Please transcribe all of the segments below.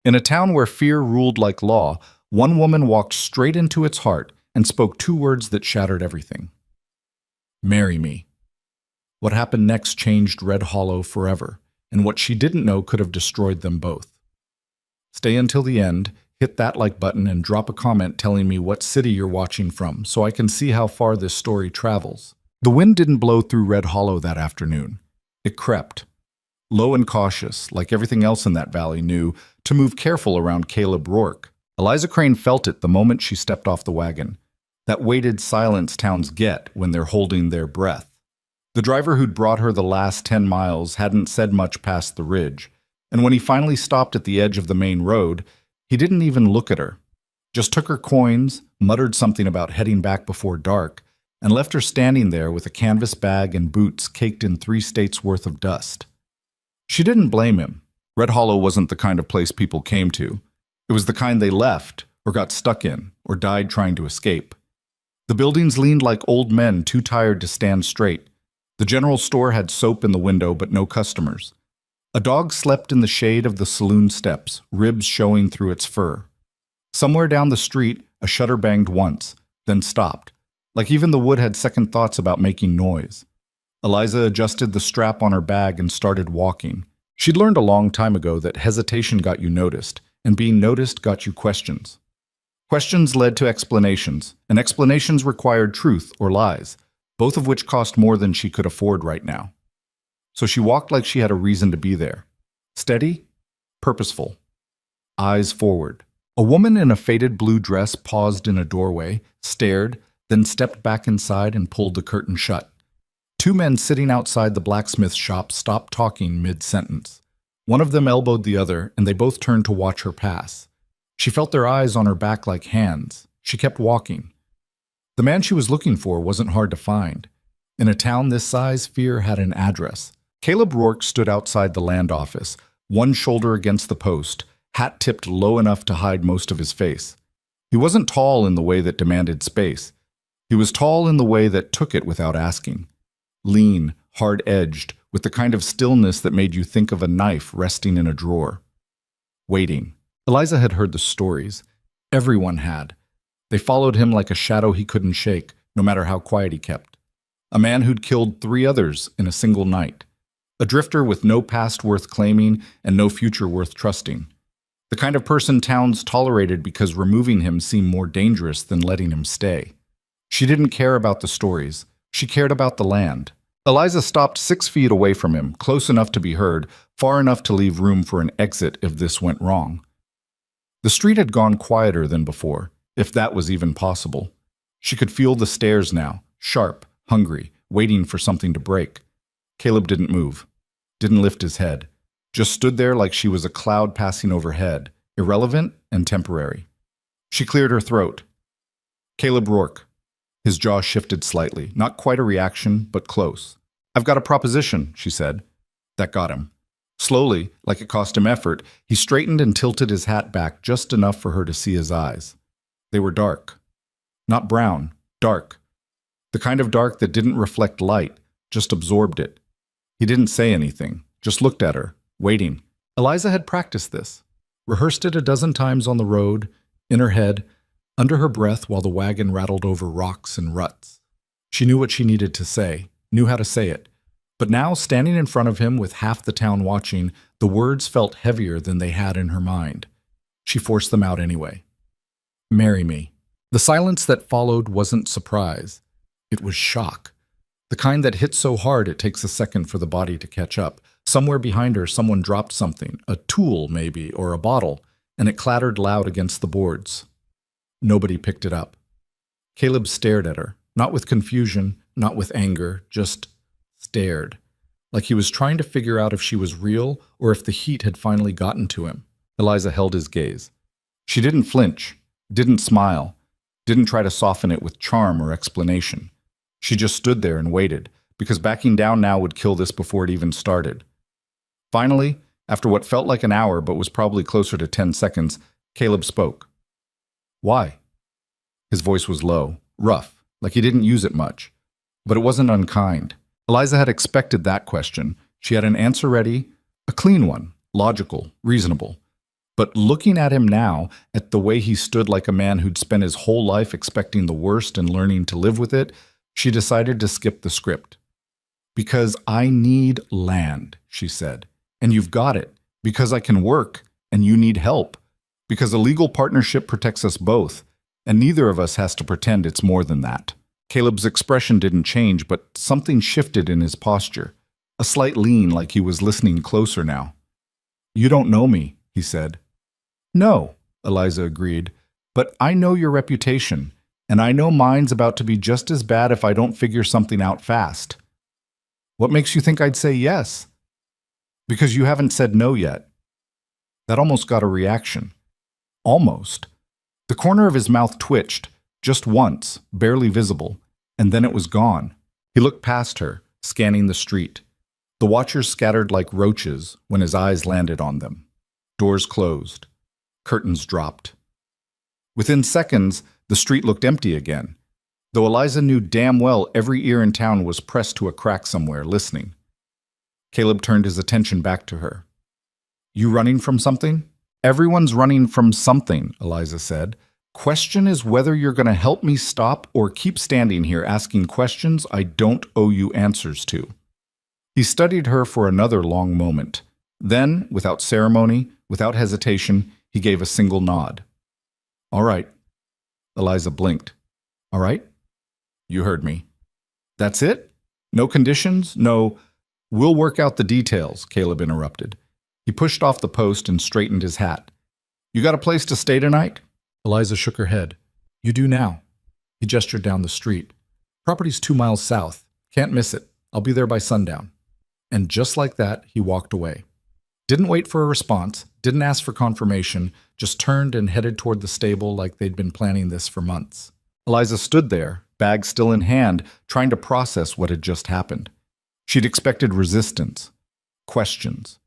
In a town where fear ruled like law, one woman walked straight into its heart and spoke two words that shattered everything. Marry me. What happened next changed Red Hollow forever, and what she didn't know could have destroyed them both. Stay until the end, hit that like button, and drop a comment telling me what city you're watching from so I can see how far this story travels. The wind didn't blow through Red Hollow that afternoon. It crept. Low and cautious, like everything else in that valley knew, to move careful around Caleb Rourke. Eliza Crane felt it the moment she stepped off the wagon. That weighted silence towns get when they're holding their breath. The driver who'd brought her the last 10 miles hadn't said much past the ridge, and when he finally stopped at the edge of the main road, he didn't even look at her. Just took her coins, muttered something about heading back before dark, and left her standing there with a canvas bag and boots caked in 3 states' worth of dust. She didn't blame him. Red Hollow wasn't the kind of place people came to. It was the kind they left, or got stuck in, or died trying to escape. The buildings leaned like old men too tired to stand straight. The general store had soap in the window, but no customers. A dog slept in the shade of the saloon steps, ribs showing through its fur. Somewhere down the street, a shutter banged once, then stopped, like even the wood had second thoughts about making noise. Eliza adjusted the strap on her bag and started walking. She'd learned a long time ago that hesitation got you noticed, and being noticed got you questions. Questions led to explanations, and explanations required truth or lies, both of which cost more than she could afford right now. So she walked like she had a reason to be there. Steady, purposeful, eyes forward. A woman in a faded blue dress paused in a doorway, stared, then stepped back inside and pulled the curtain shut. 2 men sitting outside the blacksmith shop stopped talking mid-sentence. One of them elbowed the other, and they both turned to watch her pass. She felt their eyes on her back like hands. She kept walking. The man she was looking for wasn't hard to find. In a town this size, fear had an address. Caleb Rourke stood outside the land office, one shoulder against the post, hat tipped low enough to hide most of his face. He wasn't tall in the way that demanded space. He was tall in the way that took it without asking. Lean, hard-edged, with the kind of stillness that made you think of a knife resting in a drawer. Waiting. Eliza had heard the stories. Everyone had. They followed him like a shadow he couldn't shake, no matter how quiet he kept. A man who'd killed 3 others in a single night. A drifter with no past worth claiming and no future worth trusting. The kind of person towns tolerated because removing him seemed more dangerous than letting him stay. She didn't care about the stories. She cared about the land. Eliza stopped 6 feet away from him, close enough to be heard, far enough to leave room for an exit if this went wrong. The street had gone quieter than before, if that was even possible. She could feel the stares now, sharp, hungry, waiting for something to break. Caleb didn't move, didn't lift his head, just stood there like she was a cloud passing overhead, irrelevant and temporary. She cleared her throat. Caleb Rourke. His jaw shifted slightly, not quite a reaction, but close. "I've got a proposition," she said. That got him. Slowly, like it cost him effort, he straightened and tilted his hat back just enough for her to see his eyes. They were dark. Not brown, dark. The kind of dark that didn't reflect light, just absorbed it. He didn't say anything, just looked at her, waiting. Eliza had practiced this, rehearsed it a dozen times on the road, in her head, under her breath while the wagon rattled over rocks and ruts. She knew what she needed to say, knew how to say it. But now, standing in front of him with half the town watching, the words felt heavier than they had in her mind. She forced them out anyway. "Marry me." The silence that followed wasn't surprise. It was shock. The kind that hits so hard it takes a second for the body to catch up. Somewhere behind her, someone dropped something, a tool maybe, or a bottle, and it clattered loud against the boards. Nobody picked it up. Caleb stared at her, not with confusion, not with anger, just stared, like he was trying to figure out if she was real or if the heat had finally gotten to him. Eliza held his gaze. She didn't flinch, didn't smile, didn't try to soften it with charm or explanation. She just stood there and waited, because backing down now would kill this before it even started. Finally, after what felt like an hour but was probably closer to 10 seconds, Caleb spoke. "Why?" His voice was low, rough, like he didn't use it much. But it wasn't unkind. Eliza had expected that question. She had an answer ready, a clean one, logical, reasonable. But looking at him now, at the way he stood like a man who'd spent his whole life expecting the worst and learning to live with it, she decided to skip the script. "Because I need land," she said. "And you've got it. Because I can work, and you need help. Because a legal partnership protects us both, and neither of us has to pretend it's more than that." Caleb's expression didn't change, but something shifted in his posture. A slight lean, like he was listening closer now. "You don't know me," he said. "No," Eliza agreed, "but I know your reputation, and I know mine's about to be just as bad if I don't figure something out fast." "What makes you think I'd say yes?" "Because you haven't said no yet." That almost got a reaction. Almost. The corner of his mouth twitched, just once, barely visible, and then it was gone. He looked past her, scanning the street. The watchers scattered like roaches when his eyes landed on them. Doors closed. Curtains dropped. Within seconds, the street looked empty again, though Eliza knew damn well every ear in town was pressed to a crack somewhere, listening. Caleb turned his attention back to her. "You running from something?" "Everyone's running from something," Eliza said. "Question is whether you're going to help me stop or keep standing here asking questions I don't owe you answers to." He studied her for another long moment. Then, without ceremony, without hesitation, he gave a single nod. "All right." Eliza blinked. "All right?" "You heard me." "That's it? No conditions? No—" "We'll work out the details," Caleb interrupted. He pushed off the post and straightened his hat. "You got a place to stay tonight?" Eliza shook her head. "You do now." He gestured down the street. "Property's 2 miles south. Can't miss it. I'll be there by sundown." And just like that, he walked away. Didn't wait for a response, didn't ask for confirmation, just turned and headed toward the stable like they'd been planning this for months. Eliza stood there, bag still in hand, trying to process what had just happened. She'd expected resistance, questions,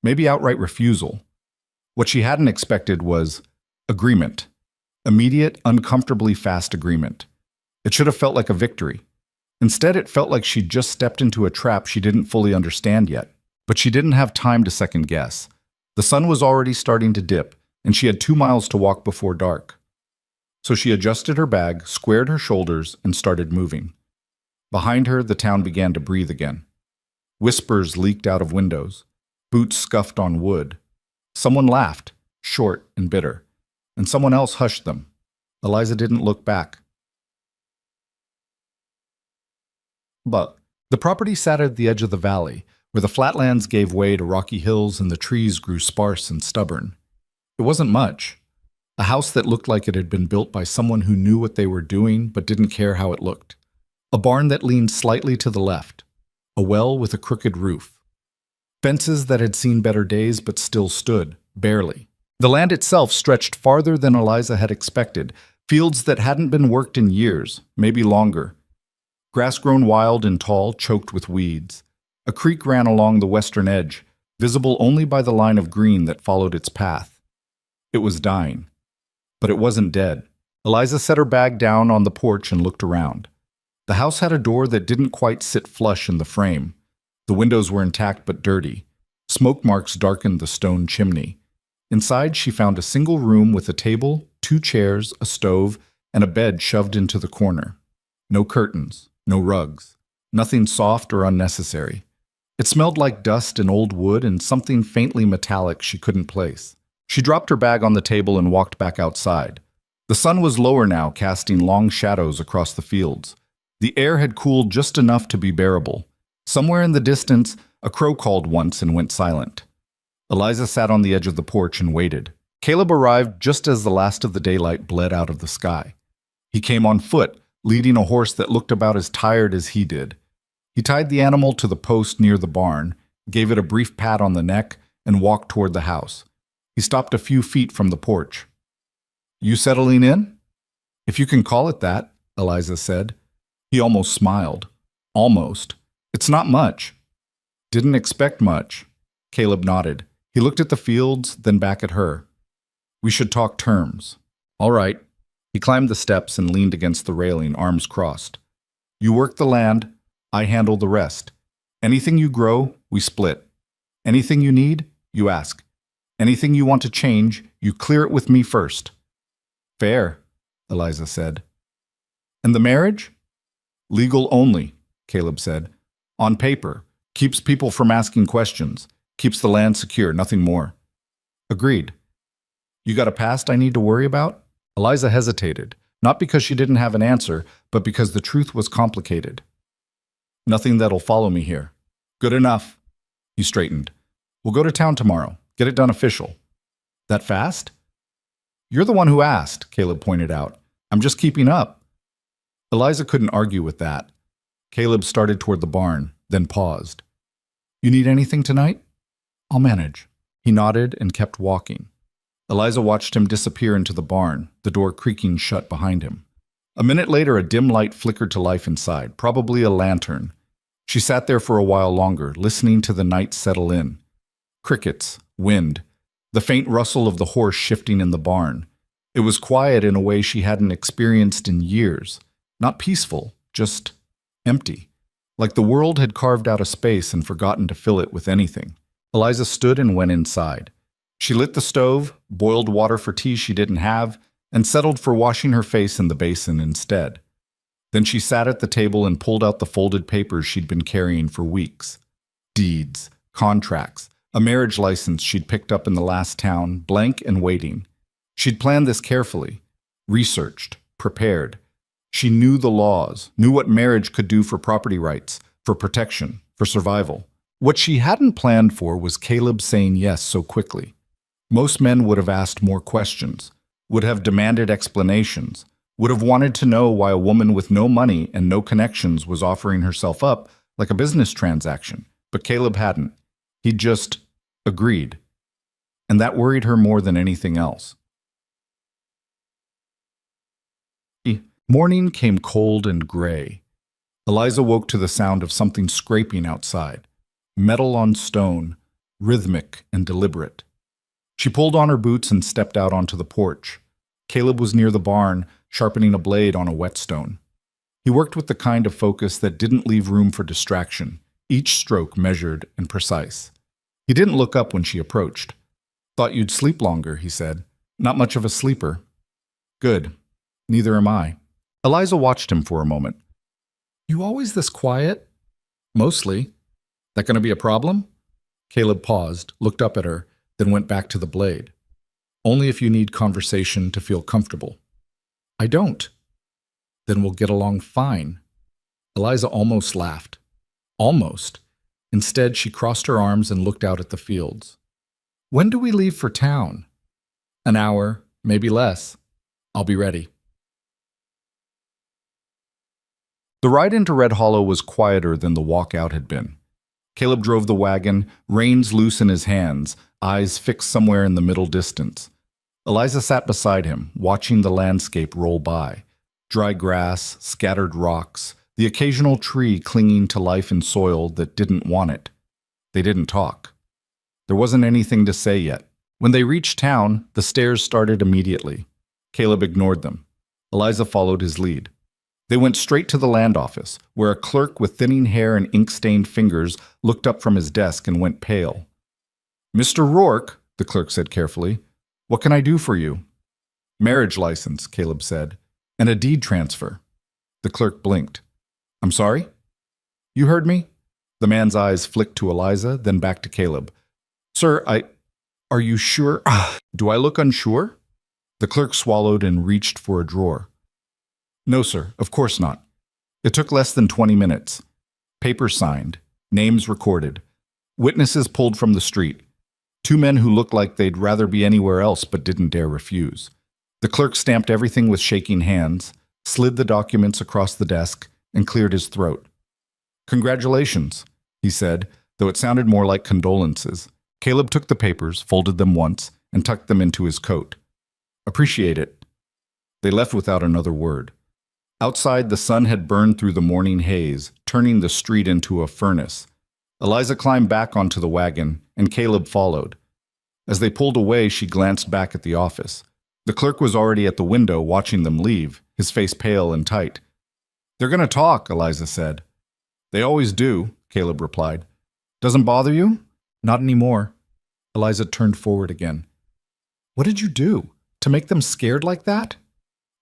maybe outright refusal. What she hadn't expected was agreement. Immediate, uncomfortably fast agreement. It should have felt like a victory. Instead, it felt like she'd just stepped into a trap she didn't fully understand yet. But she didn't have time to second guess. The sun was already starting to dip, and she had 2 miles to walk before dark. So she adjusted her bag, squared her shoulders, and started moving. Behind her, the town began to breathe again. Whispers leaked out of windows. Boots scuffed on wood. Someone laughed, short and bitter, and someone else hushed them. Eliza didn't look back. But the property sat at the edge of the valley, where the flatlands gave way to rocky hills and the trees grew sparse and stubborn. It wasn't much. A house that looked like it had been built by someone who knew what they were doing but didn't care how it looked. A barn that leaned slightly to the left. A well with a crooked roof. Fences that had seen better days but still stood, barely. The land itself stretched farther than Eliza had expected, fields that hadn't been worked in years, maybe longer. Grass grown wild and tall, choked with weeds. A creek ran along the western edge, visible only by the line of green that followed its path. It was dying. But it wasn't dead. Eliza set her bag down on the porch and looked around. The house had a door that didn't quite sit flush in the frame. The windows were intact but dirty. Smoke marks darkened the stone chimney. Inside, she found a single room with a table, 2 chairs, a stove, and a bed shoved into the corner. No curtains, no rugs. Nothing soft or unnecessary. It smelled like dust and old wood and something faintly metallic she couldn't place. She dropped her bag on the table and walked back outside. The sun was lower now, casting long shadows across the fields. The air had cooled just enough to be bearable. Somewhere in the distance, a crow called once and went silent. Eliza sat on the edge of the porch and waited. Caleb arrived just as the last of the daylight bled out of the sky. He came on foot, leading a horse that looked about as tired as he did. He tied the animal to the post near the barn, gave it a brief pat on the neck, and walked toward the house. He stopped a few feet from the porch. "You settling in?" "If you can call it that," Eliza said. He almost smiled. Almost. "It's not much." "Didn't expect much." Caleb nodded. He looked at the fields, then back at her. "We should talk terms." "All right." He climbed the steps and leaned against the railing, arms crossed. "You work the land, I handle the rest. Anything you grow, we split. Anything you need, you ask. Anything you want to change, you clear it with me first. Fair, Eliza said. And the marriage? Legal only, Caleb said. On paper. Keeps people from asking questions. Keeps the land secure, nothing more. Agreed. You got a past I need to worry about? Eliza hesitated, not because she didn't have an answer, but because the truth was complicated. Nothing that'll follow me here. Good enough. He straightened. We'll go to town tomorrow. Get it done official. That fast? You're the one who asked, Caleb pointed out. I'm just keeping up. Eliza couldn't argue with that. Caleb started toward the barn, then paused. You need anything tonight? I'll manage. He nodded and kept walking. Eliza watched him disappear into the barn, the door creaking shut behind him. A minute later, a dim light flickered to life inside, probably a lantern. She sat there for a while longer, listening to the night settle in. Crickets, wind, the faint rustle of the horse shifting in the barn. It was quiet in a way she hadn't experienced in years. Not peaceful, just empty. Like the world had carved out a space and forgotten to fill it with anything. Eliza stood and went inside. She lit the stove, boiled water for tea she didn't have, and settled for washing her face in the basin instead. Then she sat at the table and pulled out the folded papers she'd been carrying for weeks. Deeds, contracts, a marriage license she'd picked up in the last town, blank and waiting. She'd planned this carefully, researched, prepared. She knew the laws, knew what marriage could do for property rights, for protection, for survival. What she hadn't planned for was Caleb saying yes so quickly. Most men would have asked more questions, would have demanded explanations, would have wanted to know why a woman with no money and no connections was offering herself up like a business transaction. But Caleb hadn't. He'd just agreed. And that worried her more than anything else. Morning came cold and gray. Eliza woke to the sound of something scraping outside. Metal on stone, rhythmic and deliberate. She pulled on her boots and stepped out onto the porch. Caleb was near the barn, sharpening a blade on a whetstone. He worked with the kind of focus that didn't leave room for distraction, each stroke measured and precise. He didn't look up when she approached. Thought you'd sleep longer, he said. Not much of a sleeper. Good. Neither am I. Eliza watched him for a moment. You always this quiet? Mostly. That going to be a problem? Caleb paused, looked up at her, then went back to the blade. Only if you need conversation to feel comfortable. I don't. Then we'll get along fine. Eliza almost laughed. Almost. Instead, she crossed her arms and looked out at the fields. When do we leave for town? An hour, maybe less. I'll be ready. The ride into Red Hollow was quieter than the walk out had been. Caleb drove the wagon, reins loose in his hands, eyes fixed somewhere in the middle distance. Eliza sat beside him, watching the landscape roll by. Dry grass, scattered rocks, the occasional tree clinging to life in soil that didn't want it. They didn't talk. There wasn't anything to say yet. When they reached town, the stares started immediately. Caleb ignored them. Eliza followed his lead. They went straight to the land office, where a clerk with thinning hair and ink-stained fingers looked up from his desk and went pale. Mr. Rourke, the clerk said carefully, what can I do for you? Marriage license, Caleb said, and a deed transfer. The clerk blinked. I'm sorry? You heard me? The man's eyes flicked to Eliza, then back to Caleb. Sir, are you sure? Do I look unsure? The clerk swallowed and reached for a drawer. No, sir, of course not. It took less than 20 minutes. Papers signed, names recorded, witnesses pulled from the street. Two men who looked like they'd rather be anywhere else but didn't dare refuse. The clerk stamped everything with shaking hands, slid the documents across the desk, and cleared his throat. Congratulations, he said, though it sounded more like condolences. Caleb took the papers, folded them once, and tucked them into his coat. Appreciate it. They left without another word. Outside, the sun had burned through the morning haze, turning the street into a furnace. Eliza climbed back onto the wagon, and Caleb followed. As they pulled away, she glanced back at the office. The clerk was already at the window watching them leave, his face pale and tight. They're going to talk, Eliza said. They always do, Caleb replied. Doesn't bother you? Not anymore. Eliza turned forward again. What did you do? To make them scared like that?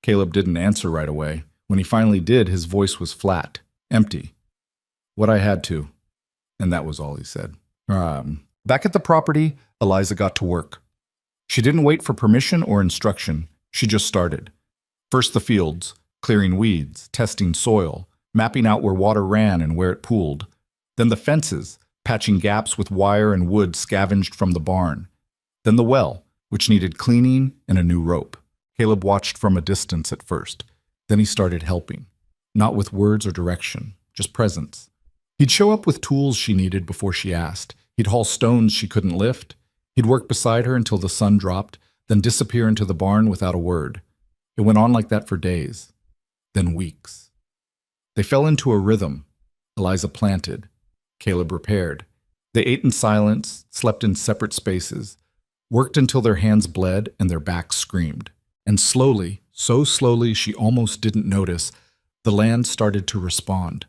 Caleb didn't answer right away. When he finally did, his voice was flat, empty. What I had to. And that was all he said. Back at the property, Eliza got to work. She didn't wait for permission or instruction. She just started. First the fields, clearing weeds, testing soil, mapping out where water ran and where it pooled. Then the fences, patching gaps with wire and wood scavenged from the barn. Then the well, which needed cleaning and a new rope. Caleb watched from a distance at first. Then he started helping. Not with words or direction, just presence. He'd show up with tools she needed before she asked. He'd haul stones she couldn't lift. He'd work beside her until the sun dropped, then disappear into the barn without a word. It went on like that for days, then weeks. They fell into a rhythm. Eliza planted. Caleb repaired. They ate in silence, slept in separate spaces, worked until their hands bled and their backs screamed. And slowly, so slowly she almost didn't notice, the land started to respond.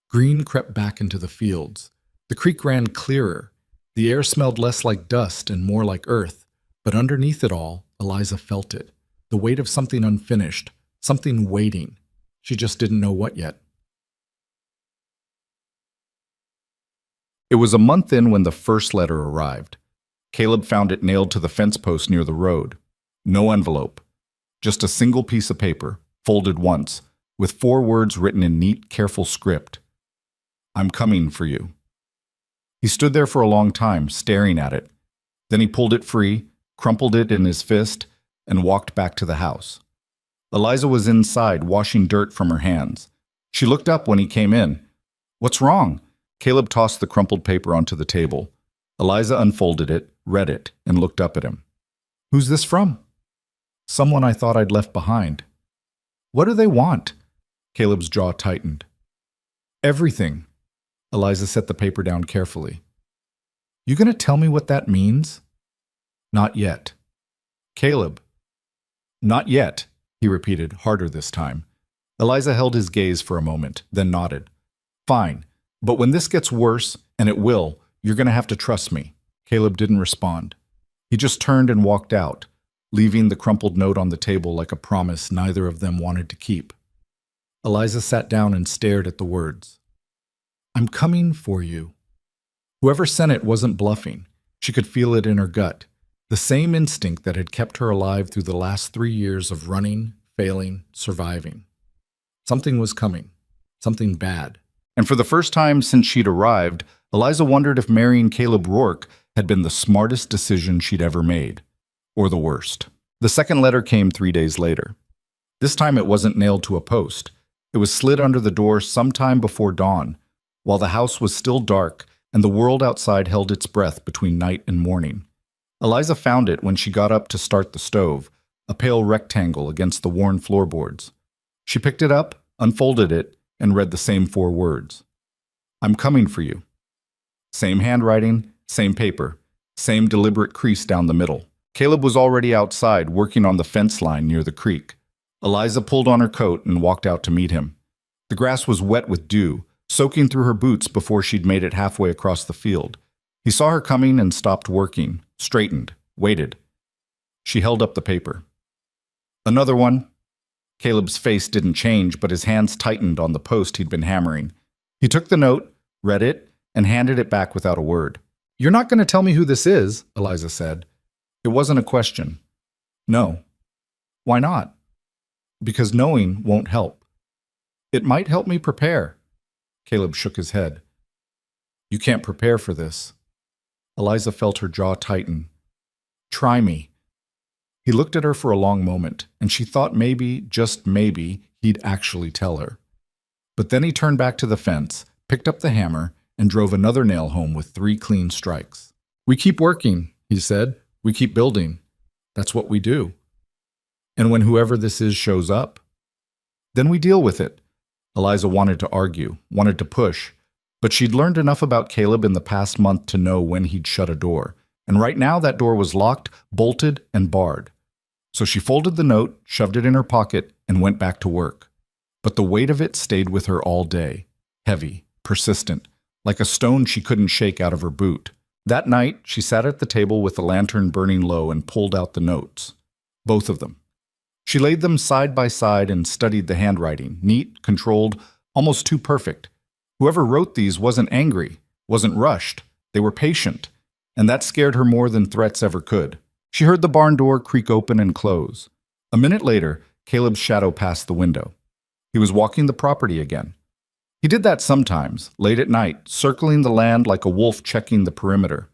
Green crept back into the fields. The creek ran clearer. The air smelled less like dust and more like earth. But underneath it all, Eliza felt it. The weight of something unfinished, something waiting. She just didn't know what yet. It was a month in when the first letter arrived. Caleb found it nailed to the fence post near the road. No envelope. Just a single piece of paper, folded once, with 4 words written in neat, careful script. I'm coming for you. He stood there for a long time, staring at it. Then he pulled it free, crumpled it in his fist, and walked back to the house. Eliza was inside, washing dirt from her hands. She looked up when he came in. What's wrong? Caleb tossed the crumpled paper onto the table. Eliza unfolded it, read it, and looked up at him. Who's this from? Someone I thought I'd left behind. What do they want? Caleb's jaw tightened. Everything. Eliza set the paper down carefully. You gonna tell me what that means? Not yet. Caleb. Not yet, he repeated, harder this time. Eliza held his gaze for a moment, then nodded. Fine, but when this gets worse, and it will, you're gonna have to trust me. Caleb didn't respond. He just turned and walked out, leaving the crumpled note on the table like a promise neither of them wanted to keep. Eliza sat down and stared at the words. I'm coming for you. Whoever sent it wasn't bluffing. She could feel it in her gut. The same instinct that had kept her alive through the last 3 years of running, failing, surviving. Something was coming. Something bad. And for the first time since she'd arrived, Eliza wondered if marrying Caleb Rourke had been the smartest decision she'd ever made. Or the worst. The second letter came 3 days later. This time it wasn't nailed to a post. It was slid under the door sometime before dawn, while the house was still dark and the world outside held its breath between night and morning. Eliza found it when she got up to start the stove, a pale rectangle against the worn floorboards. She picked it up, unfolded it, and read the same 4 words. I'm coming for you. Same handwriting, same paper, same deliberate crease down the middle. Caleb was already outside, working on the fence line near the creek. Eliza pulled on her coat and walked out to meet him. The grass was wet with dew, soaking through her boots before she'd made it halfway across the field. He saw her coming and stopped working, straightened, waited. She held up the paper. Another one. Caleb's face didn't change, but his hands tightened on the post he'd been hammering. He took the note, read it, and handed it back without a word. You're not going to tell me who this is, Eliza said. It wasn't a question. No. Why not? Because knowing won't help. It might help me prepare. Caleb shook his head. You can't prepare for this. Eliza felt her jaw tighten. Try me. He looked at her for a long moment, and she thought maybe, just maybe, he'd actually tell her. But then he turned back to the fence, picked up the hammer, and drove another nail home with 3 clean strikes. We keep working, he said. We keep building. That's what we do. And when whoever this is shows up, then we deal with it. Eliza wanted to argue, wanted to push, but she'd learned enough about Caleb in the past month to know when he'd shut a door. And right now that door was locked, bolted, and barred. So she folded the note, shoved it in her pocket, and went back to work. But the weight of it stayed with her all day, heavy, persistent, like a stone she couldn't shake out of her boot. That night, she sat at the table with the lantern burning low and pulled out the notes. Both of them. She laid them side by side and studied the handwriting, neat, controlled, almost too perfect. Whoever wrote these wasn't angry, wasn't rushed. They were patient, and that scared her more than threats ever could. She heard the barn door creak open and close. A minute later, Caleb's shadow passed the window. He was walking the property again. He did that sometimes, late at night, circling the land like a wolf checking the perimeter.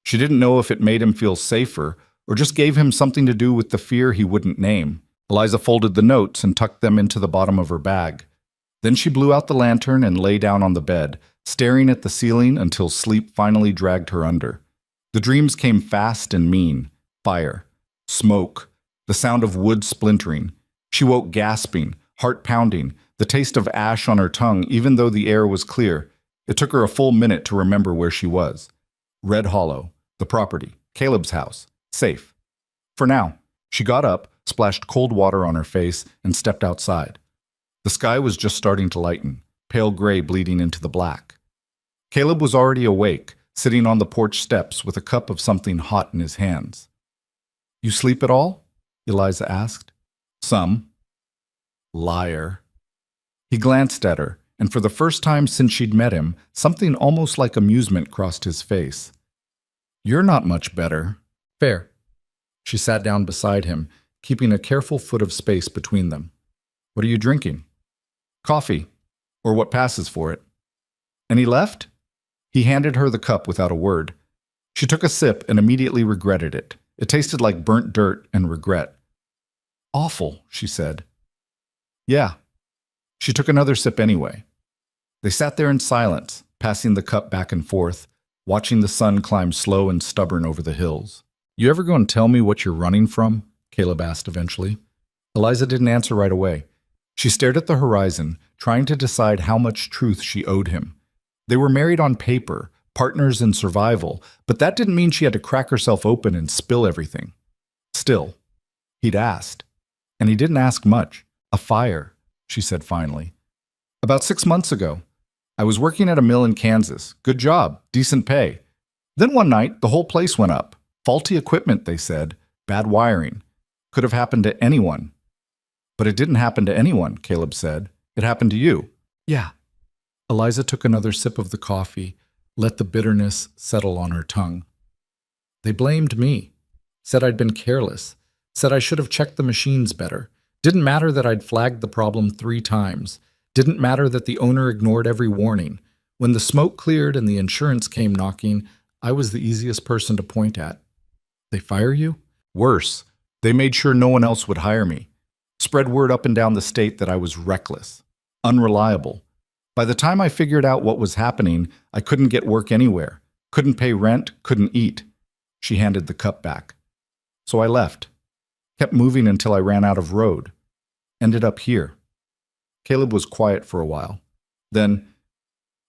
She didn't know if it made him feel safer or just gave him something to do with the fear he wouldn't name. Eliza folded the notes and tucked them into the bottom of her bag. Then she blew out the lantern and lay down on the bed, staring at the ceiling until sleep finally dragged her under. The dreams came fast and mean. Fire, smoke, the sound of wood splintering. She woke gasping, heart pounding, the taste of ash on her tongue even though the air was clear. It took her a full minute to remember where she was. Red Hollow, the property, Caleb's house, safe. For now, she got up, splashed cold water on her face, and stepped outside. The sky was just starting to lighten, pale gray bleeding into the black. Caleb was already awake, sitting on the porch steps with a cup of something hot in his hands. "You sleep at all?" Eliza asked. "Some." Liar. He glanced at her, and for the first time since she'd met him, something almost like amusement crossed his face. "You're not much better." "Fair." She sat down beside him, keeping a careful foot of space between them. "What are you drinking?" "Coffee, or what passes for it." "And he left?" He handed her the cup without a word. She took a sip and immediately regretted it. It tasted like burnt dirt and regret. "Awful," she said. "Yeah." She took another sip anyway. They sat there in silence, passing the cup back and forth, watching the sun climb slow and stubborn over the hills. "You ever go and tell me what you're running from?" Caleb asked eventually. Eliza didn't answer right away. She stared at the horizon, trying to decide how much truth she owed him. They were married on paper, partners in survival, but that didn't mean she had to crack herself open and spill everything. Still, he'd asked. And he didn't ask much. "A fire," she said finally. "About 6 months ago. I was working at a mill in Kansas. Good job, decent pay. Then one night, the whole place went up. Faulty equipment, they said. Bad wiring. Could have happened to anyone." "But it didn't happen to anyone," Caleb said. "It happened to you." "Yeah." Eliza took another sip of the coffee, let the bitterness settle on her tongue. "They blamed me. Said I'd been careless. Said I should have checked the machines better. Didn't matter that I'd flagged the problem 3 times. Didn't matter that the owner ignored every warning. When the smoke cleared and the insurance came knocking, I was the easiest person to point at." "They fire you?" "Worse. They made sure no one else would hire me. Spread word up and down the state that I was reckless, unreliable. By the time I figured out what was happening, I couldn't get work anywhere. Couldn't pay rent, couldn't eat." She handed the cup back. "So I left. Kept moving until I ran out of road. Ended up here." Caleb was quiet for a while. Then,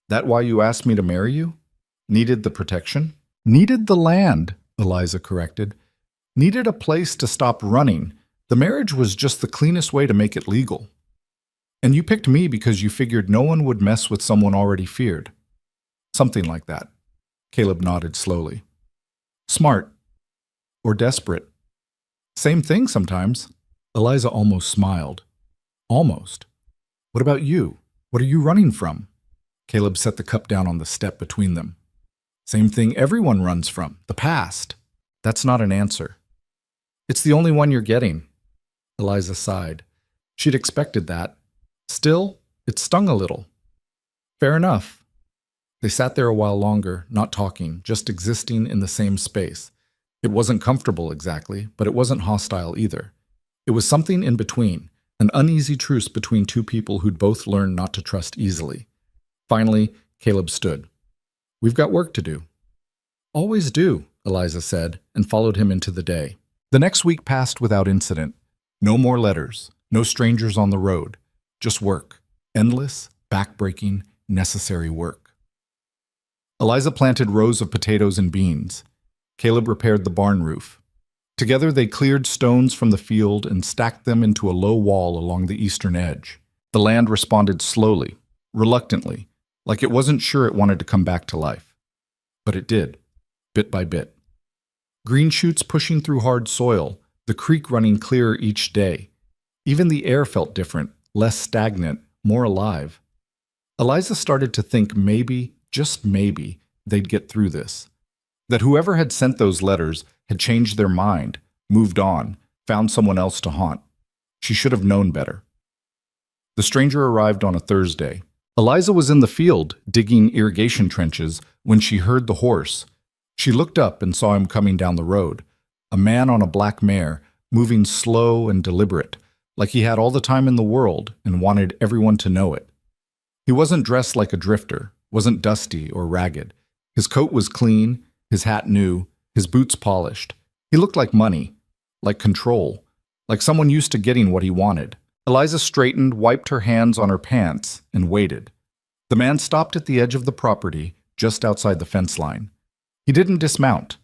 "That why you asked me to marry you? Needed the protection?" "Needed the land," Eliza corrected. "Needed a place to stop running. The marriage was just the cleanest way to make it legal. And you picked me because you figured no one would mess with someone already feared." "Something like that." Caleb nodded slowly. "Smart. Or desperate. Same thing sometimes." Eliza almost smiled. "Almost. What about you? What are you running from?" Caleb set the cup down on the step between them. "Same thing everyone runs from, the past." "That's not an answer." "It's the only one you're getting." Eliza sighed. She'd expected that. Still, it stung a little. "Fair enough." They sat there a while longer, not talking, just existing in the same space. It wasn't comfortable exactly, but it wasn't hostile either. It was something in between, an uneasy truce between two people who'd both learned not to trust easily. Finally, Caleb stood. "We've got work to do." "Always do," Eliza said, and followed him into the day. The next week passed without incident. No more letters, no strangers on the road. Just work. Endless, back-breaking, necessary work. Eliza planted rows of potatoes and beans. Caleb repaired the barn roof. Together they cleared stones from the field and stacked them into a low wall along the eastern edge. The land responded slowly, reluctantly, like it wasn't sure it wanted to come back to life. But it did. bit by bit. Green shoots pushing through hard soil, the creek running clearer each day. Even the air felt different, less stagnant, more alive. Eliza started to think maybe, just maybe, they'd get through this. That whoever had sent those letters had changed their mind, moved on, found someone else to haunt. She should have known better. The stranger arrived on a Thursday. Eliza was in the field, digging irrigation trenches, when she heard the horse. She looked up and saw him coming down the road, a man on a black mare, moving slow and deliberate, like he had all the time in the world and wanted everyone to know it. He wasn't dressed like a drifter, wasn't dusty or ragged. His coat was clean, his hat new, his boots polished. He looked like money, like control, like someone used to getting what he wanted. Eliza straightened, wiped her hands on her pants, and waited. The man stopped at the edge of the property, just outside the fence line. He didn't dismount,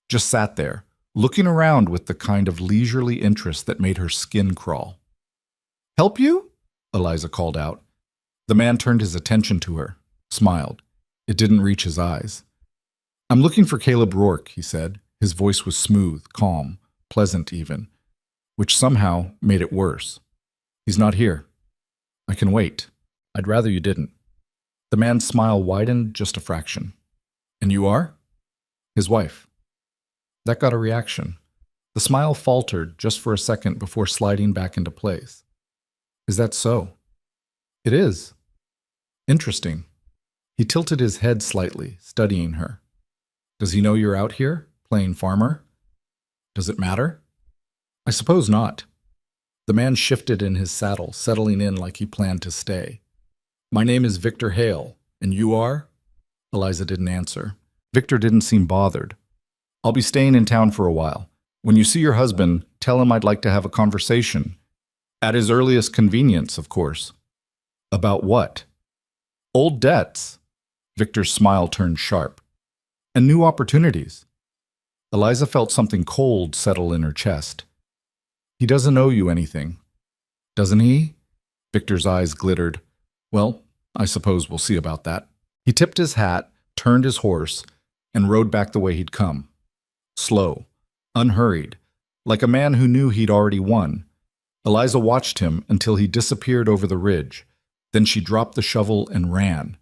just sat there, looking around with the kind of leisurely interest that made her skin crawl. "Help you?" Eliza called out. The man turned his attention to her, smiled. It didn't reach his eyes. "I'm looking for Caleb Rourke," he said. His voice was smooth, calm, pleasant even, which somehow made it worse. "He's not here. I can wait. I'd rather you didn't." The man's smile widened just a fraction. "And you are?" "His wife." That got a reaction. The smile faltered just for a second before sliding back into place. "Is that so?" "It is." "Interesting." He tilted his head slightly, studying her. "Does he know you're out here, playing farmer? Does it matter?" "I suppose not." The man shifted in his saddle, settling in like he planned to stay. "My name is Victor Hale, and you are?" Eliza didn't answer. Victor didn't seem bothered. "I'll be staying in town for a while. When you see your husband, tell him I'd like to have a conversation. At his earliest convenience, of course." "About what?" "Old debts." Victor's smile turned sharp. "And new opportunities." Eliza felt something cold settle in her chest. "He doesn't owe you anything." "Doesn't he?" Victor's eyes glittered. "Well, I suppose we'll see about that." He tipped his hat, turned his horse, and rode back the way he'd come. Slow, unhurried, like a man who knew he'd already won. Eliza watched him until he disappeared over the ridge. Then she dropped the shovel and ran.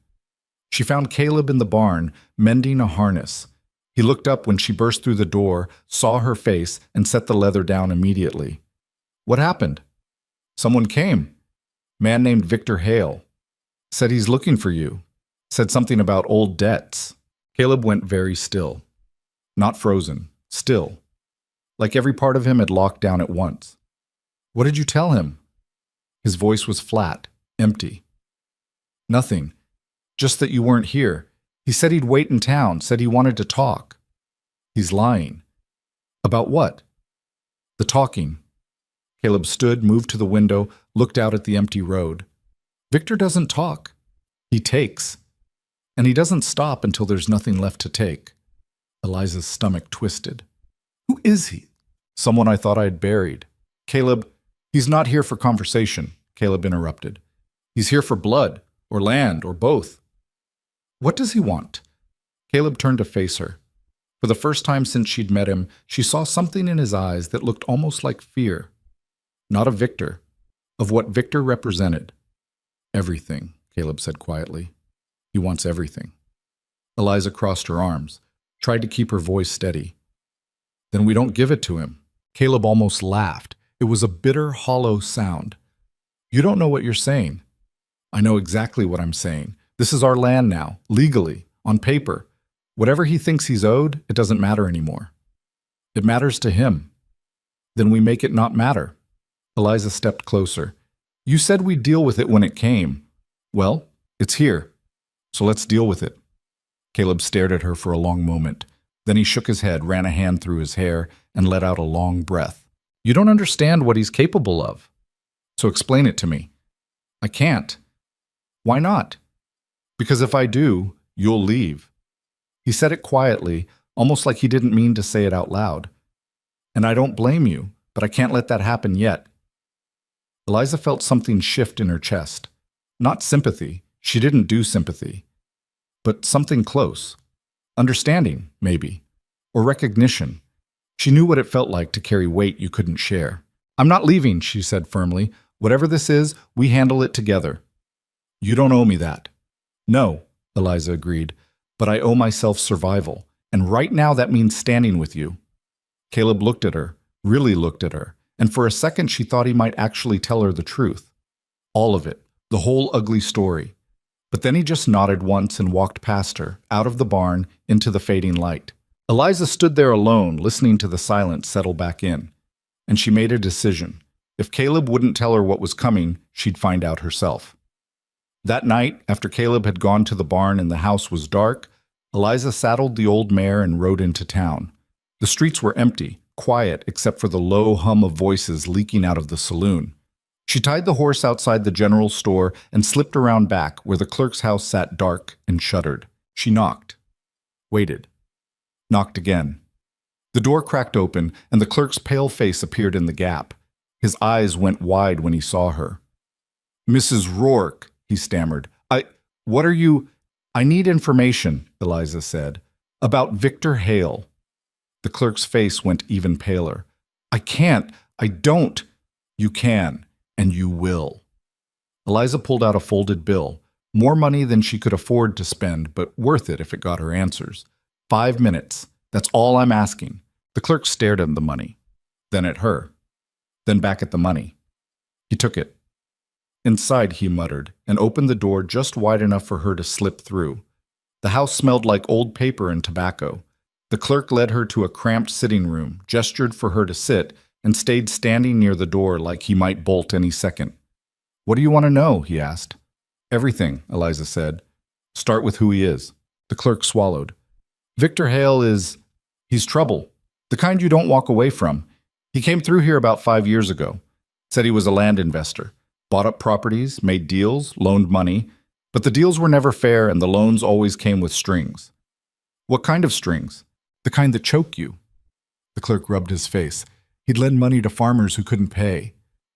She found Caleb in the barn, mending a harness. He looked up when she burst through the door, saw her face, and set the leather down immediately. "What happened?" "Someone came. Man named Victor Hale. Said he's looking for you. Said something about old debts." Caleb went very still. Not frozen, still. Like every part of him had locked down at once. "What did you tell him?" His voice was flat, empty. "Nothing. Just that you weren't here. He said he'd wait in town, said he wanted to talk." "He's lying." "About what?" "The talking." Caleb stood, moved to the window, looked out at the empty road. "Victor doesn't talk. He takes. And he doesn't stop until there's nothing left to take." Eliza's stomach twisted. "Who is he?" "Someone I thought I had buried." "Caleb, he's not here for conversation," Caleb interrupted. "He's here for blood, or land, or both." "What does he want?" Caleb turned to face her. For the first time since she'd met him, she saw something in his eyes that looked almost like fear. Not of Victor, of what Victor represented. "Everything," Caleb said quietly. "He wants everything." Eliza crossed her arms, tried to keep her voice steady. "Then we don't give it to him." Caleb almost laughed. It was a bitter, hollow sound. "You don't know what you're saying." "I know exactly what I'm saying. This is our land now, legally, on paper. Whatever he thinks he's owed, it doesn't matter anymore. It matters to him. Then we make it not matter." Eliza stepped closer. "You said we'd deal with it when it came. Well, it's here. So let's deal with it." Caleb stared at her for a long moment. Then he shook his head, ran a hand through his hair, and let out a long breath. "You don't understand what he's capable of. So explain it to me." "I can't." "Why not?" "Because if I do, you'll leave." He said it quietly, almost like he didn't mean to say it out loud. "And I don't blame you, but I can't let that happen yet." Eliza felt something shift in her chest. Not sympathy. She didn't do sympathy. But something close. Understanding, maybe. or recognition. She knew what it felt like to carry weight you couldn't share. "I'm not leaving," she said firmly. "Whatever this is, we handle it together." "You don't owe me that." "No," Eliza agreed, "but I owe myself survival, and right now that means standing with you." Caleb looked at her, really looked at her, and for a second she thought he might actually tell her the truth. All of it, the whole ugly story. But then he just nodded once and walked past her, out of the barn, into the fading light. Eliza stood there alone, listening to the silence settle back in. And she made a decision. If Caleb wouldn't tell her what was coming, she'd find out herself. That night, after Caleb had gone to the barn and the house was dark, Eliza saddled the old mare and rode into town. The streets were empty, quiet except for the low hum of voices leaking out of the saloon. She tied the horse outside the general store and slipped around back where the clerk's house sat dark and shuttered. She knocked. Waited. Knocked again. The door cracked open and the clerk's pale face appeared in the gap. His eyes went wide when he saw her. "Mrs. Rourke," he stammered. What are you—" "I need information," Eliza said, "about Victor Hale." The clerk's face went even paler. "I can't. I don't." "You can, and you will." Eliza pulled out a folded bill, more money than she could afford to spend, but worth it if it got her answers. 5 minutes. That's all I'm asking. The clerk stared at the money, then at her, then back at the money. He took it. "Inside," he muttered, and opened the door just wide enough for her to slip through. The house smelled like old paper and tobacco. The clerk led her to a cramped sitting room, gestured for her to sit, and stayed standing near the door like he might bolt any second. "What do you want to know?" he asked. "Everything," Eliza said. "Start with who he is." The clerk swallowed. "Victor Hale he's trouble. The kind you don't walk away from. He came through here about 5 years ago. Said he was a land investor. Bought up properties, made deals, loaned money. But the deals were never fair and the loans always came with strings." "What kind of strings?" "The kind that choke you." The clerk rubbed his face. He'd lend money to farmers who couldn't pay.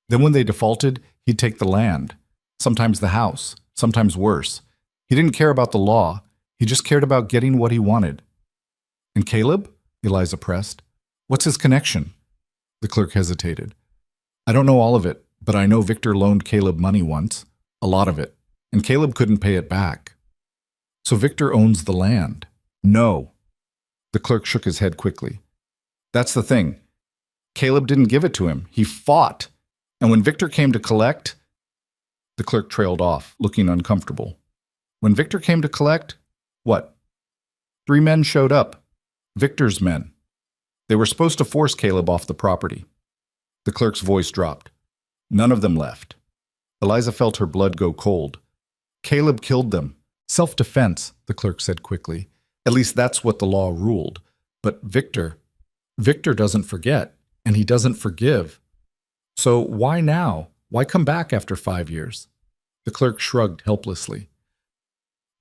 Then when they defaulted, he'd take the land. Sometimes the house, sometimes worse. He didn't care about the law. He just cared about getting what he wanted. "And Caleb?" Eliza pressed. "What's his connection?" The clerk hesitated. "I don't know all of it, but I know Victor loaned Caleb money once. A lot of it. And Caleb couldn't pay it back." "So Victor owns the land?" "No." The clerk shook his head quickly. "That's the thing. Caleb didn't give it to him. He fought. And when Victor came to collect—" The clerk trailed off, looking uncomfortable. "When Victor came to collect? What?" 3 men showed up. Victor's men. They were supposed to force Caleb off the property." The clerk's voice dropped. "None of them left." Eliza felt her blood go cold. "Caleb killed them. Self-defense," the clerk said quickly. "At least that's what the law ruled. But Victor doesn't forget, and he doesn't forgive. So why now? Why come back after 5 years?" The clerk shrugged helplessly.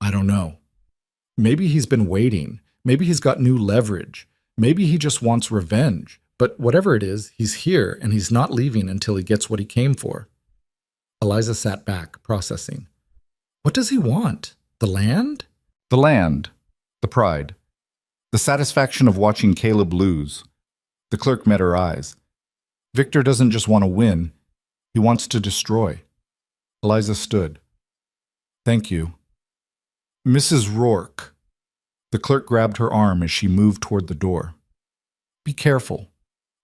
"I don't know. Maybe he's been waiting. Maybe he's got new leverage. Maybe he just wants revenge. But whatever it is, he's here, and he's not leaving until he gets what he came for." Eliza sat back, processing. "What does he want? The land?" "The land. The pride. The satisfaction of watching Caleb lose." The clerk met her eyes. "Victor doesn't just want to win. He wants to destroy." Eliza stood. "Thank you." "Mrs. Rourke." The clerk grabbed her arm as she moved toward the door. "Be careful.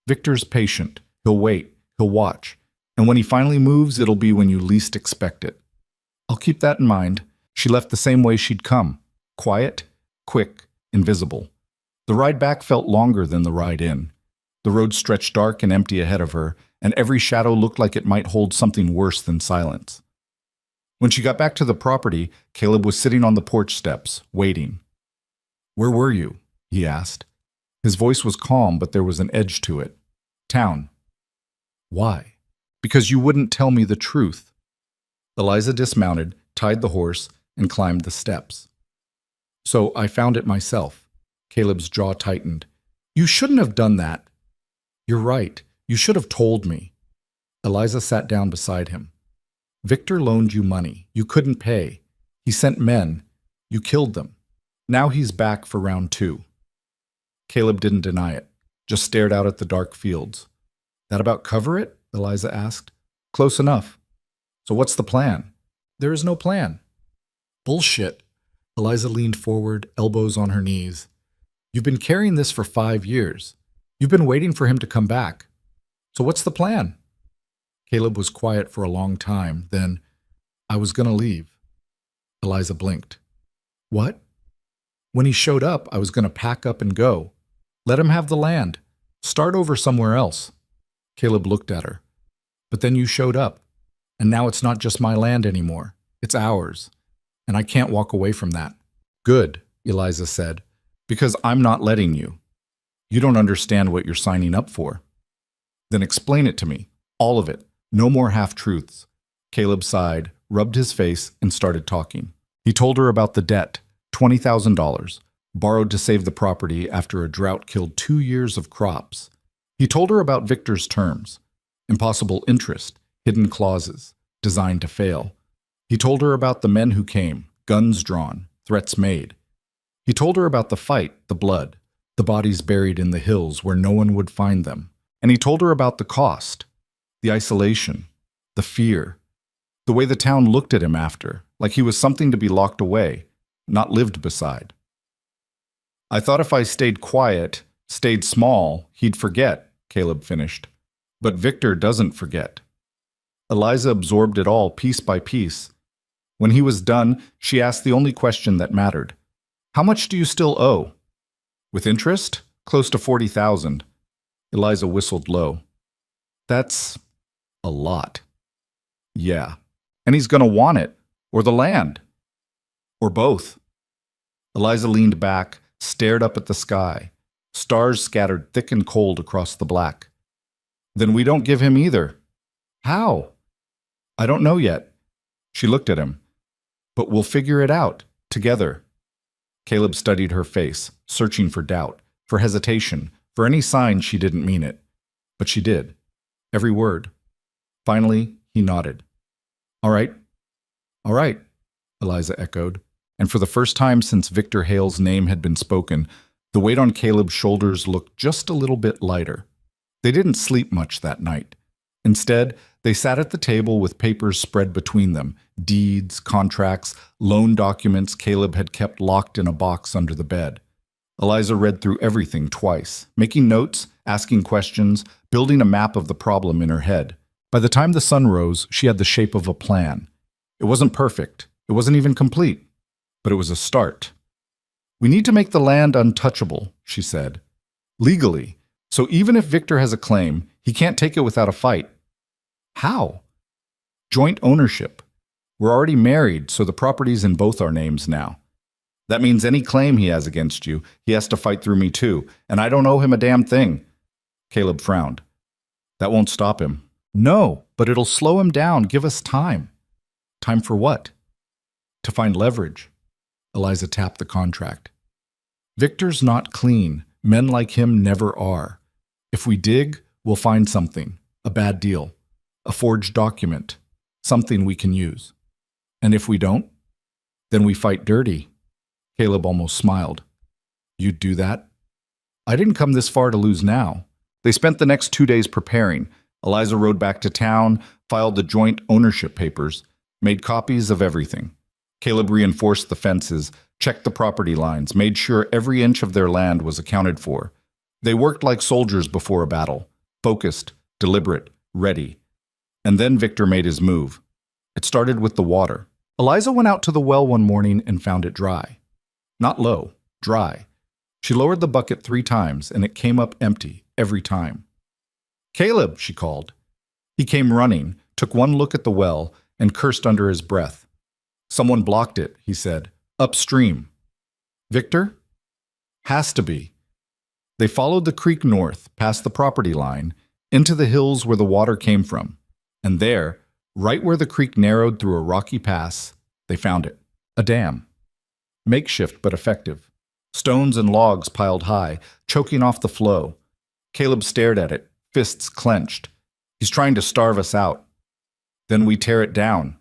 Victor's patient. He'll wait. He'll watch. And when he finally moves, it'll be when you least expect it." "I'll keep that in mind." She left the same way she'd come. Quiet, quick, invisible. The ride back felt longer than the ride in. The road stretched dark and empty ahead of her, and every shadow looked like it might hold something worse than silence. When she got back to the property, Caleb was sitting on the porch steps, waiting. "Where were you?" he asked. His voice was calm, but there was an edge to it. "Town." "Why?" "Because you wouldn't tell me the truth." Eliza dismounted, tied the horse, and climbed the steps. "So I found it myself." Caleb's jaw tightened. "You shouldn't have done that." "You're right. You should have told me." Eliza sat down beside him. "Victor loaned you money. You couldn't pay. He sent men. You killed them. Now he's back for round 2. Caleb didn't deny it, just stared out at the dark fields. That about cover it? Eliza asked. Close enough. So what's the plan? There is no plan. Bullshit. Eliza leaned forward, elbows on her knees. You've been carrying this for 5 years. You've been waiting for him to come back. So what's the plan? Caleb was quiet for a long time. Then, I was going to leave. Eliza blinked. What? When he showed up, I was going to pack up and go. Let him have the land. Start over somewhere else. Caleb looked at her. But then you showed up. And now it's not just my land anymore. It's ours. And I can't walk away from that. Good, Eliza said, because I'm not letting you. You don't understand what you're signing up for. Then explain it to me. All of it. No more half-truths. Caleb sighed, rubbed his face, and started talking. He told her about the debt, $20,000, borrowed to save the property after a drought killed 2 years of crops. He told her about Victor's terms, impossible interest, hidden clauses, designed to fail. He told her about the men who came, guns drawn, threats made. He told her about the fight, the blood, the bodies buried in the hills where no one would find them. And he told her about the cost, the isolation, the fear, the way the town looked at him after, like he was something to be locked away, not lived beside. I thought if I stayed quiet, stayed small, he'd forget, Caleb finished. But Victor doesn't forget. Eliza absorbed it all piece by piece. When he was done, she asked the only question that mattered. How much do you still owe? With interest? Close to $40,000. Eliza whistled low. That's a lot. Yeah. And he's going to want it. Or the land. Or both. Eliza leaned back, stared up at the sky. Stars scattered thick and cold across the black. Then we don't give him either. How? I don't know yet. She looked at him. But we'll figure it out, together. Caleb studied her face, searching for doubt, for hesitation, for any sign she didn't mean it. But she did. Every word. Finally, he nodded. All right. All right, Eliza echoed. And for the first time since Victor Hale's name had been spoken, the weight on Caleb's shoulders looked just a little bit lighter. They didn't sleep much that night. Instead, they sat at the table with papers spread between them, deeds, contracts, loan documents Caleb had kept locked in a box under the bed. Eliza read through everything twice, making notes, asking questions, building a map of the problem in her head. By the time the sun rose, she had the shape of a plan. It wasn't perfect. It wasn't even complete. But it was a start. We need to make the land untouchable, she said. Legally. So even if Victor has a claim, he can't take it without a fight. How? Joint ownership. We're already married, so the property's in both our names now. That means any claim he has against you, he has to fight through me too, and I don't owe him a damn thing. Caleb frowned. That won't stop him. No, but it'll slow him down, give us time. Time for what? To find leverage. Eliza tapped the contract. Victor's not clean. Men like him never are. If we dig, we'll find something. A bad deal. A forged document. Something we can use. And if we don't, then we fight dirty. Caleb almost smiled. You'd do that? I didn't come this far to lose now. They spent the next 2 days preparing. Eliza rode back to town, filed the joint ownership papers, made copies of everything. Caleb reinforced the fences, checked the property lines, made sure every inch of their land was accounted for. They worked like soldiers before a battle, focused, deliberate, ready. And then Victor made his move. It started with the water. Eliza went out to the well one morning and found it dry. Not low, dry. She lowered the bucket 3 times, and it came up empty every time. Caleb, she called. He came running, took one look at the well, and cursed under his breath. Someone blocked it, he said. Upstream. Victor? Has to be. They followed the creek north, past the property line, into the hills where the water came from. And there, right where the creek narrowed through a rocky pass, they found it. A dam. Makeshift but effective. Stones and logs piled high, choking off the flow. Caleb stared at it, fists clenched. He's trying to starve us out. Then we tear it down.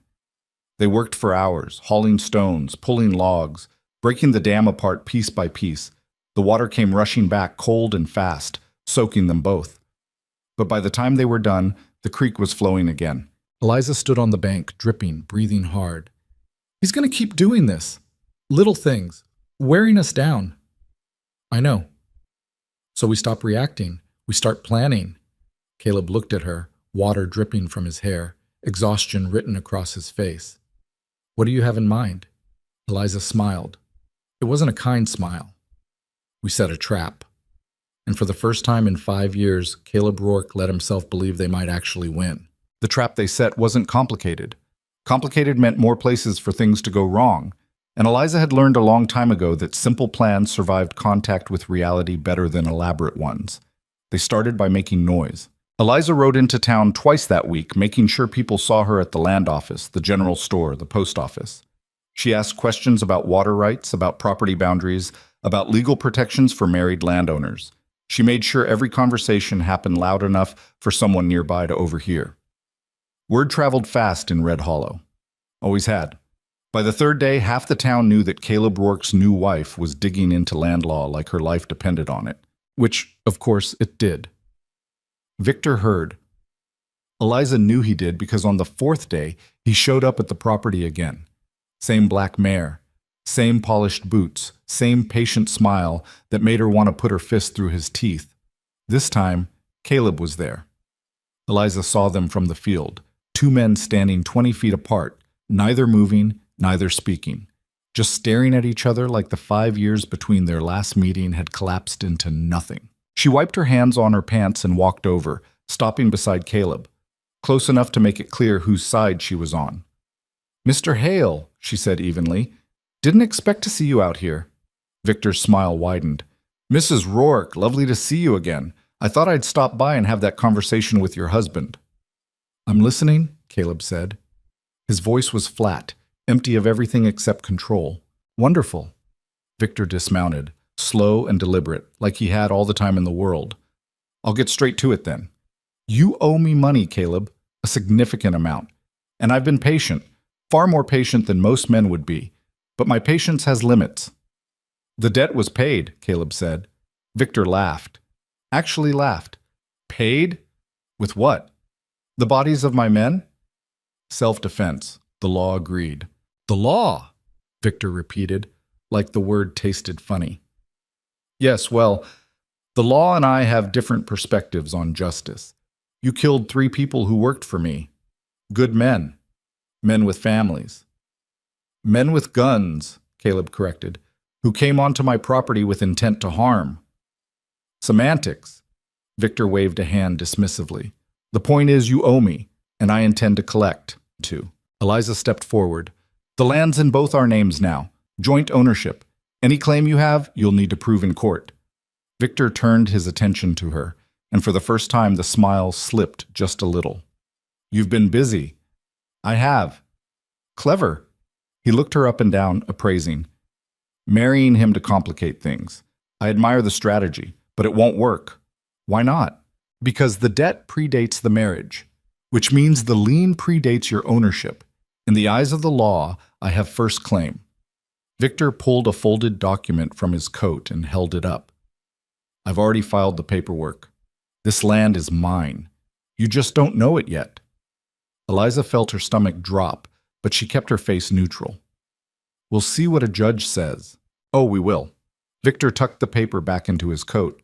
They worked for hours, hauling stones, pulling logs, breaking the dam apart piece by piece. The The water came rushing back cold and fast, soaking them both. But by the time they were done, the creek was flowing again. Eliza stood on the bank, dripping, breathing hard. He's going to keep doing this. Little things. Wearing us down. I know. So we stop reacting. We start planning. Caleb looked at her, water dripping from his hair, exhaustion written across his face. What do you have in mind? Eliza smiled. It wasn't a kind smile. We set a trap. And for the first time in 5 years, Caleb Rourke let himself believe they might actually win. The trap they set wasn't complicated. Complicated meant more places for things to go wrong, and Eliza had learned a long time ago that simple plans survived contact with reality better than elaborate ones. They started by making noise. Eliza rode into town twice that week, making sure people saw her at the land office, the general store, the post office. She asked questions about water rights, about property boundaries, about legal protections for married landowners. She made sure every conversation happened loud enough for someone nearby to overhear. Word traveled fast in Red Hollow. Always had. By the third day, half the town knew that Caleb Rourke's new wife was digging into land law like her life depended on it. Which, of course, it did. Victor heard. Eliza knew he did because on the fourth day, he showed up at the property again. Same black mare, same polished boots, same patient smile that made her want to put her fist through his teeth. This time, Caleb was there. Eliza saw them from the field, 2 men standing 20 feet apart, neither moving, neither speaking, just staring at each other like the 5 years between their last meeting had collapsed into nothing. She wiped her hands on her pants and walked over, stopping beside Caleb, close enough to make it clear whose side she was on. "Mr. Hale," she said evenly, "didn't expect to see you out here." Victor's smile widened. "Mrs. Rourke, lovely to see you again. I thought I'd stop by and have that conversation with your husband." "I'm listening," Caleb said. His voice was flat, empty of everything except control. "Wonderful." Victor dismounted, slow and deliberate, like he had all the time in the world. "I'll get straight to it then. You owe me money, Caleb, a significant amount. And I've been patient, far more patient than most men would be. But my patience has limits." "The debt was paid," Caleb said. Victor laughed. Actually laughed. "Paid? With what? The bodies of my men?" "Self-defense," the law agreed. "The law?" Victor repeated, like the word tasted funny. "Yes, well, the law and I have different perspectives on justice. You killed 3 people who worked for me. Good men. Men with families." "Men with guns," Caleb corrected, "who came onto my property with intent to harm." "Semantics." Victor waved a hand dismissively. "The point is you owe me, and I intend to collect, too." Eliza stepped forward. "The land's in both our names now. Joint ownership. Any claim you have, you'll need to prove in court." Victor turned his attention to her, and for the first time the smile slipped just a little. "You've been busy." "I have." "Clever." He looked her up and down, appraising. "Marrying him to complicate things. I admire the strategy, but it won't work." "Why not?" "Because the debt predates the marriage, which means the lien predates your ownership. In the eyes of the law, I have first claim." Victor pulled a folded document from his coat and held it up. "I've already filed the paperwork. This land is mine. You just don't know it yet." Eliza felt her stomach drop, but she kept her face neutral. "We'll see what a judge says." "Oh, we will." Victor tucked the paper back into his coat.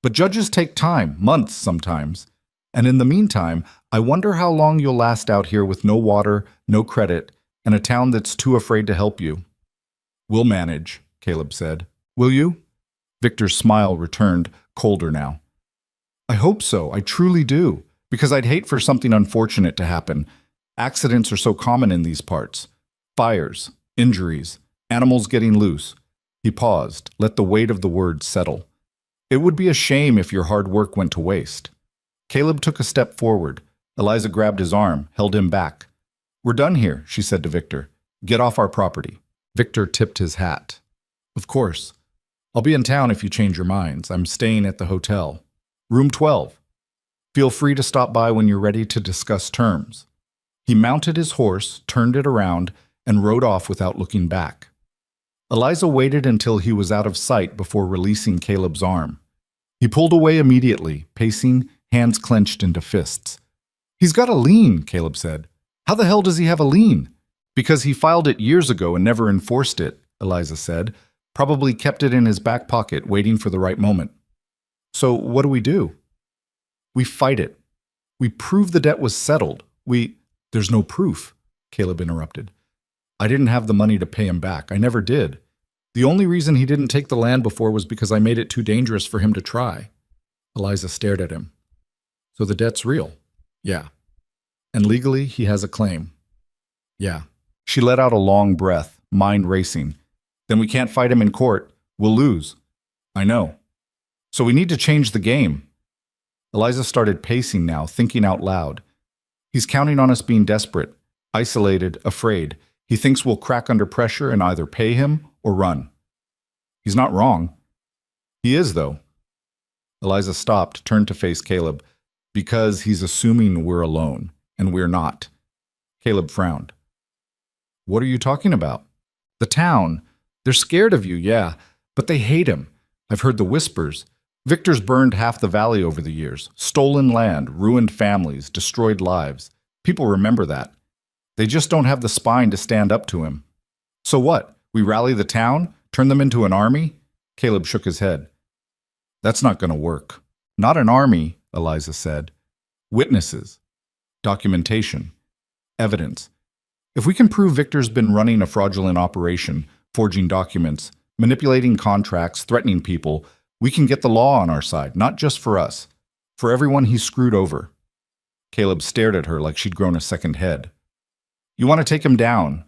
"But judges take time, months sometimes. And in the meantime, I wonder how long you'll last out here with no water, no credit, and a town that's too afraid to help you." "We'll manage," Caleb said. "Will you?" Victor's smile returned, colder now. "I hope so, I truly do, because I'd hate for something unfortunate to happen. Accidents are so common in these parts. Fires, injuries, animals getting loose." He paused, let the weight of the words settle. "It would be a shame if your hard work went to waste." Caleb took a step forward. Eliza grabbed his arm, held him back. "We're done here," she said to Victor. "Get off our property." Victor tipped his hat. "Of course. I'll be in town if you change your minds. I'm staying at the hotel. Room 12. Feel free to stop by when you're ready to discuss terms." He mounted his horse, turned it around, and rode off without looking back. Eliza waited until he was out of sight before releasing Caleb's arm. He pulled away immediately, pacing, hands clenched into fists. "He's got a lien," Caleb said. "How the hell does he have a lien?" "Because he filed it years ago and never enforced it," Eliza said. "Probably kept it in his back pocket, waiting for the right moment." "So what do? "We fight it. We prove the debt was settled. There's no proof," Caleb interrupted. "I didn't have the money to pay him back. I never did. The only reason he didn't take the land before was because I made it too dangerous for him to try." Eliza stared at him. "So the debt's real?" "Yeah." "And legally, he has a claim?" "Yeah." She let out a long breath, mind racing. "Then we can't fight him in court. We'll lose." "I know. So we need to change the game." Eliza started pacing now, thinking out loud. "He's counting on us being desperate, isolated, afraid. He thinks we'll crack under pressure and either pay him or run. He's not wrong. He is, though." Eliza stopped, turned to face Caleb. "Because he's assuming we're alone, and we're not." Caleb frowned. "What are you talking about?" "The town. They're scared of you, yeah, but they hate him. I've heard the whispers. Victor's burned half the valley over the years. Stolen land, ruined families, destroyed lives. People remember that. They just don't have the spine to stand up to him." "So what? We rally the town? Turn them into an army?" Caleb shook his head. "That's not going to work." "Not an army," Eliza said. "Witnesses. Documentation. Evidence. If we can prove Victor's been running a fraudulent operation, forging documents, manipulating contracts, threatening people, we can get the law on our side, not just for us, for everyone he's screwed over." Caleb stared at her like she'd grown a second head. "You want to take him down?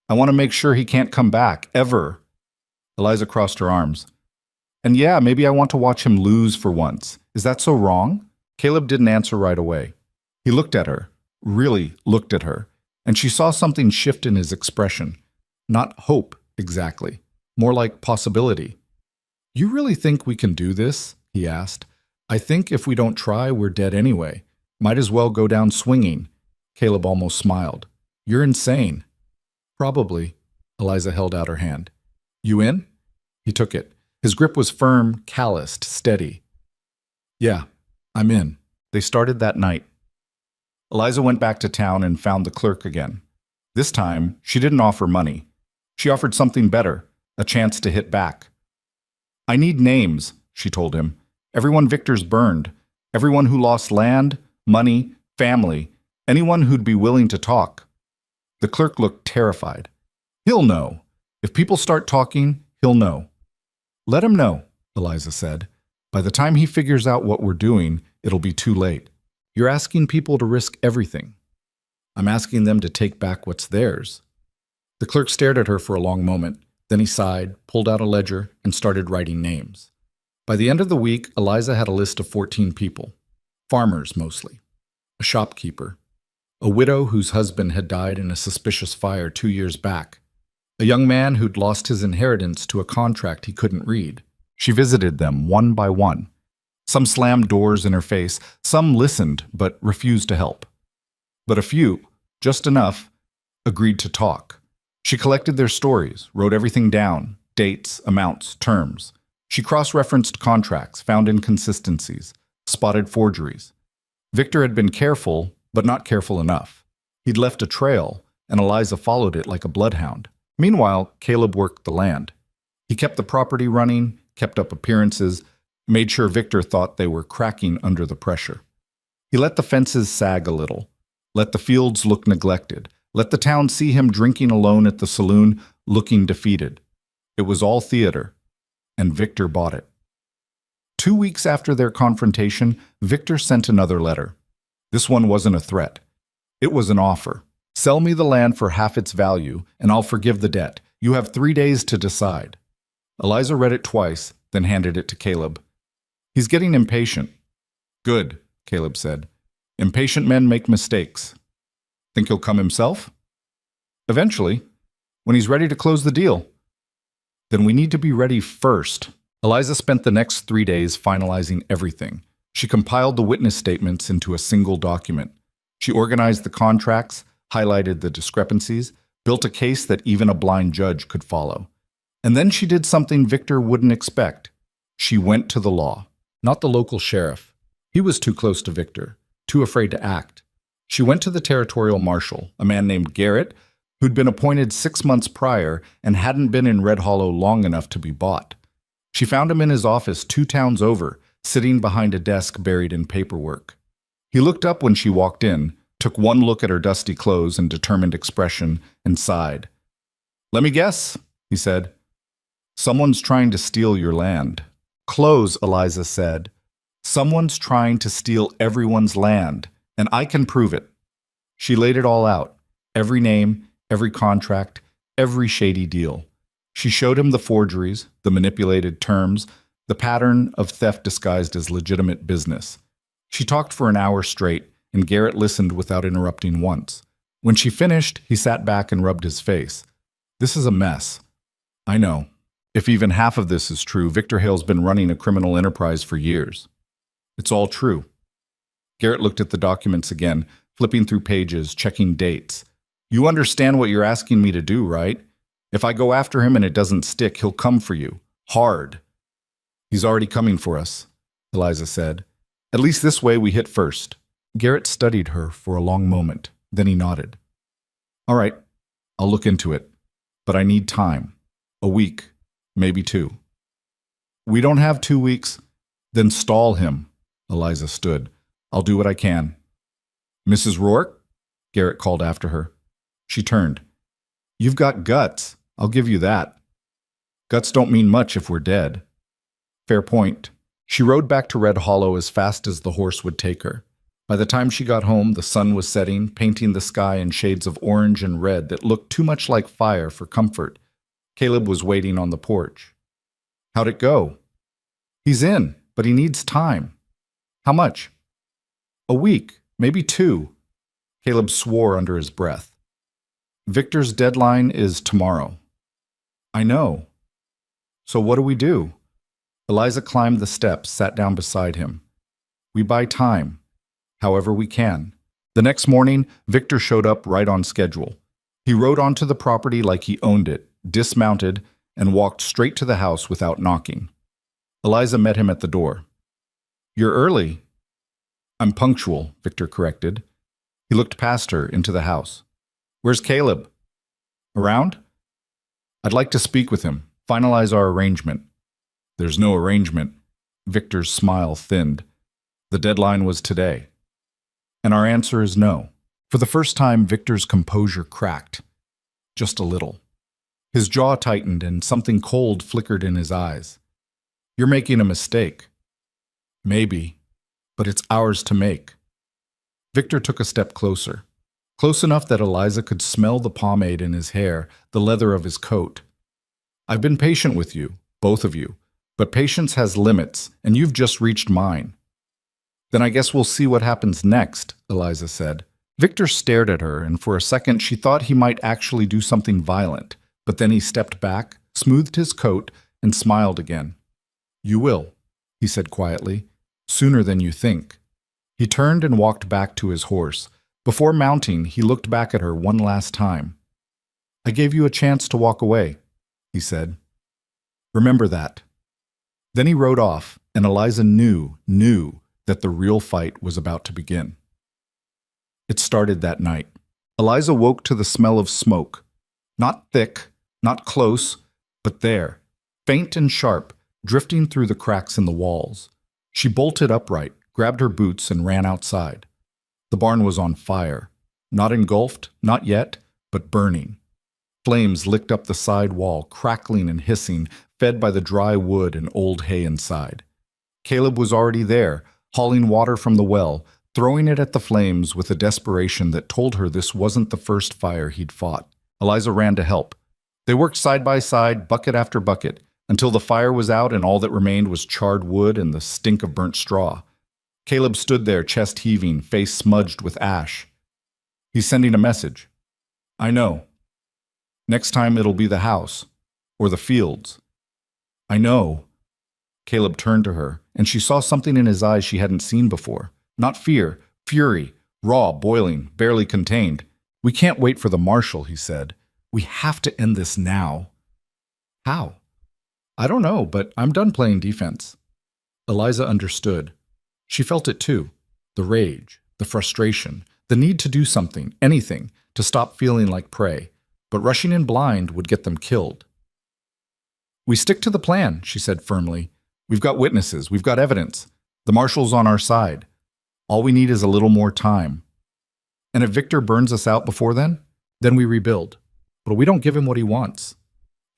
I want to make sure he can't come back, ever." Eliza crossed her arms. "And yeah, maybe I want to watch him lose for once. Is that so wrong?" Caleb didn't answer right away. He looked at her, really looked at her, and she saw something shift in his expression. Not hope, exactly. More like possibility. "You really think we can do this?" he asked. "I think if we don't try, we're dead anyway. Might as well go down swinging." Caleb almost smiled. "You're insane." "Probably." Eliza held out her hand. "You in?" He took it. His grip was firm, calloused, steady. "Yeah, I'm in." They started that night. Eliza went back to town and found the clerk again. This time, she didn't offer money. She offered something better, a chance to hit back. "I need names," she told him. "Everyone Victor's burned. Everyone who lost land, money, family. Anyone who'd be willing to talk." The clerk looked terrified. "He'll know. If people start talking, he'll know." "Let him know," Eliza said. "By the time he figures out what we're doing, it'll be too late. You're asking people to risk everything." "I'm asking them to take back what's theirs." The clerk stared at her for a long moment. Then he sighed, pulled out a ledger, and started writing names. By the end of the week, Eliza had a list of 14 people. Farmers, mostly. A shopkeeper. A widow whose husband had died in a suspicious fire 2 years back. A young man who'd lost his inheritance to a contract he couldn't read. She visited them one by one. Some slammed doors in her face, some listened but refused to help. But a few, just enough, agreed to talk. She collected their stories, wrote everything down, dates, amounts, terms. She cross-referenced contracts, found inconsistencies, spotted forgeries. Victor had been careful, but not careful enough. He'd left a trail, and Eliza followed it like a bloodhound. Meanwhile, Caleb worked the land. He kept the property running, kept up appearances, made sure Victor thought they were cracking under the pressure. He let the fences sag a little, let the fields look neglected, let the town see him drinking alone at the saloon, looking defeated. It was all theater, and Victor bought it. 2 weeks after their confrontation, Victor sent another letter. This one wasn't a threat. It was an offer. "Sell me the land for half its value, and I'll forgive the debt. You have 3 days to decide." Eliza read it twice, then handed it to Caleb. "He's getting impatient." "Good," Caleb said. "Impatient men make mistakes." "Think he'll come himself?" "Eventually, when he's ready to close the deal." "Then we need to be ready first." Eliza spent the next 3 days finalizing everything. She compiled the witness statements into a single document. She organized the contracts, highlighted the discrepancies, built a case that even a blind judge could follow. And then she did something Victor wouldn't expect. She went to the law, not the local sheriff. He was too close to Victor, too afraid to act. She went to the territorial marshal, a man named Garrett, who'd been appointed 6 months prior and hadn't been in Red Hollow long enough to be bought. She found him in his office 2 towns over, sitting behind a desk buried in paperwork. He looked up when she walked in, took one look at her dusty clothes and determined expression, and sighed. "Let me guess," he said. "Someone's trying to steal your land." "Close," Eliza said. "Someone's trying to steal everyone's land, and I can prove it." She laid it all out, every name, every contract, every shady deal. She showed him the forgeries, the manipulated terms, the pattern of theft disguised as legitimate business. She talked for an hour straight, and Garrett listened without interrupting once. When she finished, he sat back and rubbed his face. "This is a mess." "I know. If even half of this is true, Victor Hale's been running a criminal enterprise for years." "It's all true." Garrett looked at the documents again, flipping through pages, checking dates. "You understand what you're asking me to do, right? If I go after him and it doesn't stick, he'll come for you. Hard." "He's already coming for us," Eliza said. "At least this way we hit first." Garrett studied her for a long moment. Then he nodded. "All right, I'll look into it. But I need time. A week, maybe 2. "We don't have 2 weeks." "Then stall him." Eliza stood. "I'll do what I can." "Mrs. Rourke?" Garrett called after her. She turned. "You've got guts. I'll give you that. Guts don't mean much if we're dead." "Fair point." She rode back to Red Hollow as fast as the horse would take her. By the time she got home, the sun was setting, painting the sky in shades of orange and red that looked too much like fire for comfort. Caleb was waiting on the porch. "How'd it go?" "He's in, but he needs time." "How much?" "A week, maybe 2. Caleb swore under his breath. "Victor's deadline is tomorrow." "I know." "So what do we do?" Eliza climbed the steps, sat down beside him. "We buy time, however we can." The next morning, Victor showed up right on schedule. He rode onto the property like he owned it, dismounted, and walked straight to the house without knocking. Eliza met him at the door. "You're early." "I'm punctual," Victor corrected. He looked past her into the house. "Where's Caleb?" "Around?" "I'd like to speak with him, finalize our arrangement." "There's no arrangement." Victor's smile thinned. "The deadline was today." "And our answer is no." For the first time, Victor's composure cracked. Just a little. His jaw tightened and something cold flickered in his eyes. "You're making a mistake." "Maybe, but it's ours to make." Victor took a step closer. Close enough that Eliza could smell the pomade in his hair, the leather of his coat. "I've been patient with you, both of you, but patience has limits, and you've just reached mine." "Then I guess we'll see what happens next," Eliza said. Victor stared at her, and for a second she thought he might actually do something violent, but then he stepped back, smoothed his coat, and smiled again. "You will," he said quietly, "sooner than you think." He turned and walked back to his horse. Before mounting, he looked back at her one last time. "I gave you a chance to walk away," he said. "Remember that." Then he rode off, and Eliza knew that the real fight was about to begin. It started that night. Eliza woke to the smell of smoke. Not thick, not close, but there, faint and sharp, drifting through the cracks in the walls. She bolted upright, grabbed her boots, and ran outside. The barn was on fire. Not engulfed, not yet, but burning. Flames licked up the side wall, crackling and hissing, fed by the dry wood and old hay inside. Caleb was already there, hauling water from the well, throwing it at the flames with a desperation that told her this wasn't the first fire he'd fought. Eliza ran to help. They worked side by side, bucket after bucket, until the fire was out and all that remained was charred wood and the stink of burnt straw. Caleb stood there, chest heaving, face smudged with ash. "He's sending a message." "I know. Next time it'll be the house, or the fields." "I know." Caleb turned to her, and she saw something in his eyes she hadn't seen before. Not fear, fury, raw, boiling, barely contained. "We can't wait for the marshal," he said. "We have to end this now." How? I don't know, but I'm done playing defense. Eliza understood. She felt it too. The rage, the frustration, the need to do something, anything, to stop feeling like prey. But rushing in blind would get them killed. We stick to the plan, she said firmly. We've got witnesses. We've got evidence. The marshal's on our side. All we need is a little more time. And if Victor burns us out before then we rebuild. But we don't give him what he wants.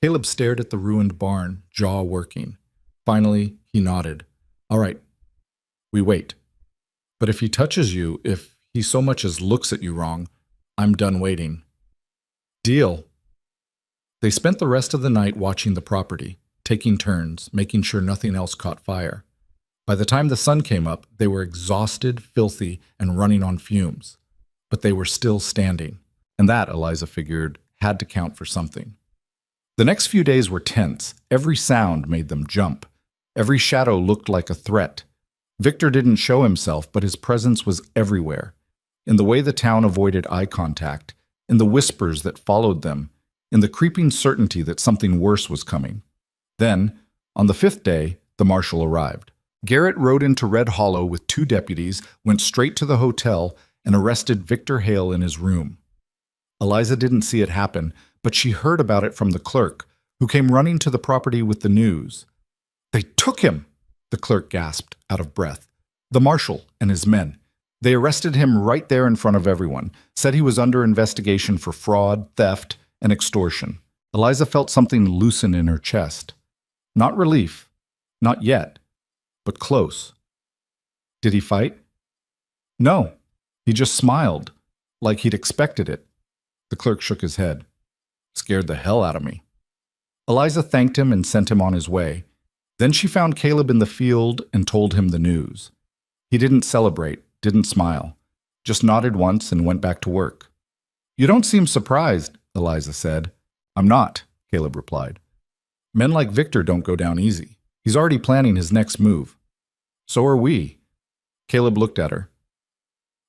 Caleb stared at the ruined barn, jaw working. Finally, he nodded. All right. We wait. But if he touches you, if he so much as looks at you wrong, I'm done waiting. Deal. They spent the rest of the night watching the property, taking turns, making sure nothing else caught fire. By the time the sun came up, they were exhausted, filthy, and running on fumes. But they were still standing. And that, Eliza figured, had to count for something. The next few days were tense. Every sound made them jump. Every shadow looked like a threat. Victor didn't show himself, but his presence was everywhere. In the way the town avoided eye contact, in the whispers that followed them, in the creeping certainty that something worse was coming. Then, on the 5th day, the marshal arrived. Garrett rode into Red Hollow with 2 deputies, went straight to the hotel, and arrested Victor Hale in his room. Eliza didn't see it happen, but she heard about it from the clerk, who came running to the property with the news. They took him, the clerk gasped, out of breath. The marshal and his men. They arrested him right there in front of everyone, said he was under investigation for fraud, theft, and extortion. Eliza felt something loosen in her chest. Not relief, not yet, but close. Did he fight? No, he just smiled, like he'd expected it. The clerk shook his head. Scared the hell out of me. Eliza thanked him and sent him on his way. Then she found Caleb in the field and told him the news. He didn't celebrate, didn't smile, just nodded once and went back to work. You don't seem surprised, Eliza said. I'm not, Caleb replied. Men like Victor don't go down easy. He's already planning his next move. So are we. Caleb looked at her.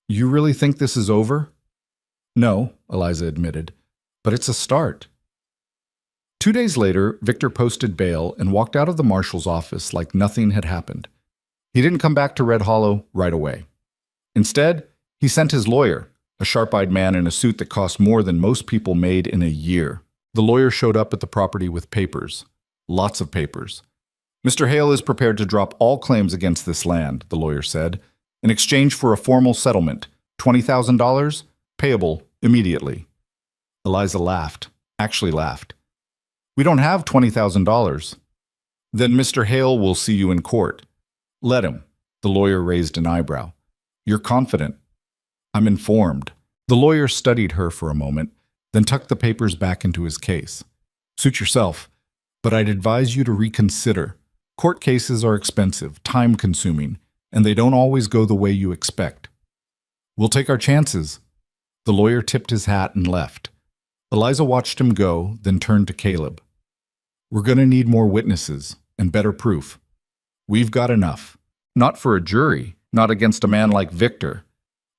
You really think this is over? No, Eliza admitted, but it's a start. 2 days later, Victor posted bail and walked out of the marshal's office like nothing had happened. He didn't come back to Red Hollow right away. Instead, he sent his lawyer, a sharp-eyed man in a suit that cost more than most people made in a year. The lawyer showed up at the property with papers. Lots of papers. Mr. Hale is prepared to drop all claims against this land, the lawyer said, in exchange for a formal settlement, $20,000, payable immediately. Eliza laughed, actually laughed. We don't have $20,000. Then Mr. Hale will see you in court. Let him. The lawyer raised an eyebrow. You're confident. I'm informed. The lawyer studied her for a moment, then tucked the papers back into his case. Suit yourself, but I'd advise you to reconsider. Court cases are expensive, time-consuming, and they don't always go the way you expect. We'll take our chances. The lawyer tipped his hat and left. Eliza watched him go, then turned to Caleb. We're going to need more witnesses and better proof. We've got enough. Not for a jury, not against a man like Victor.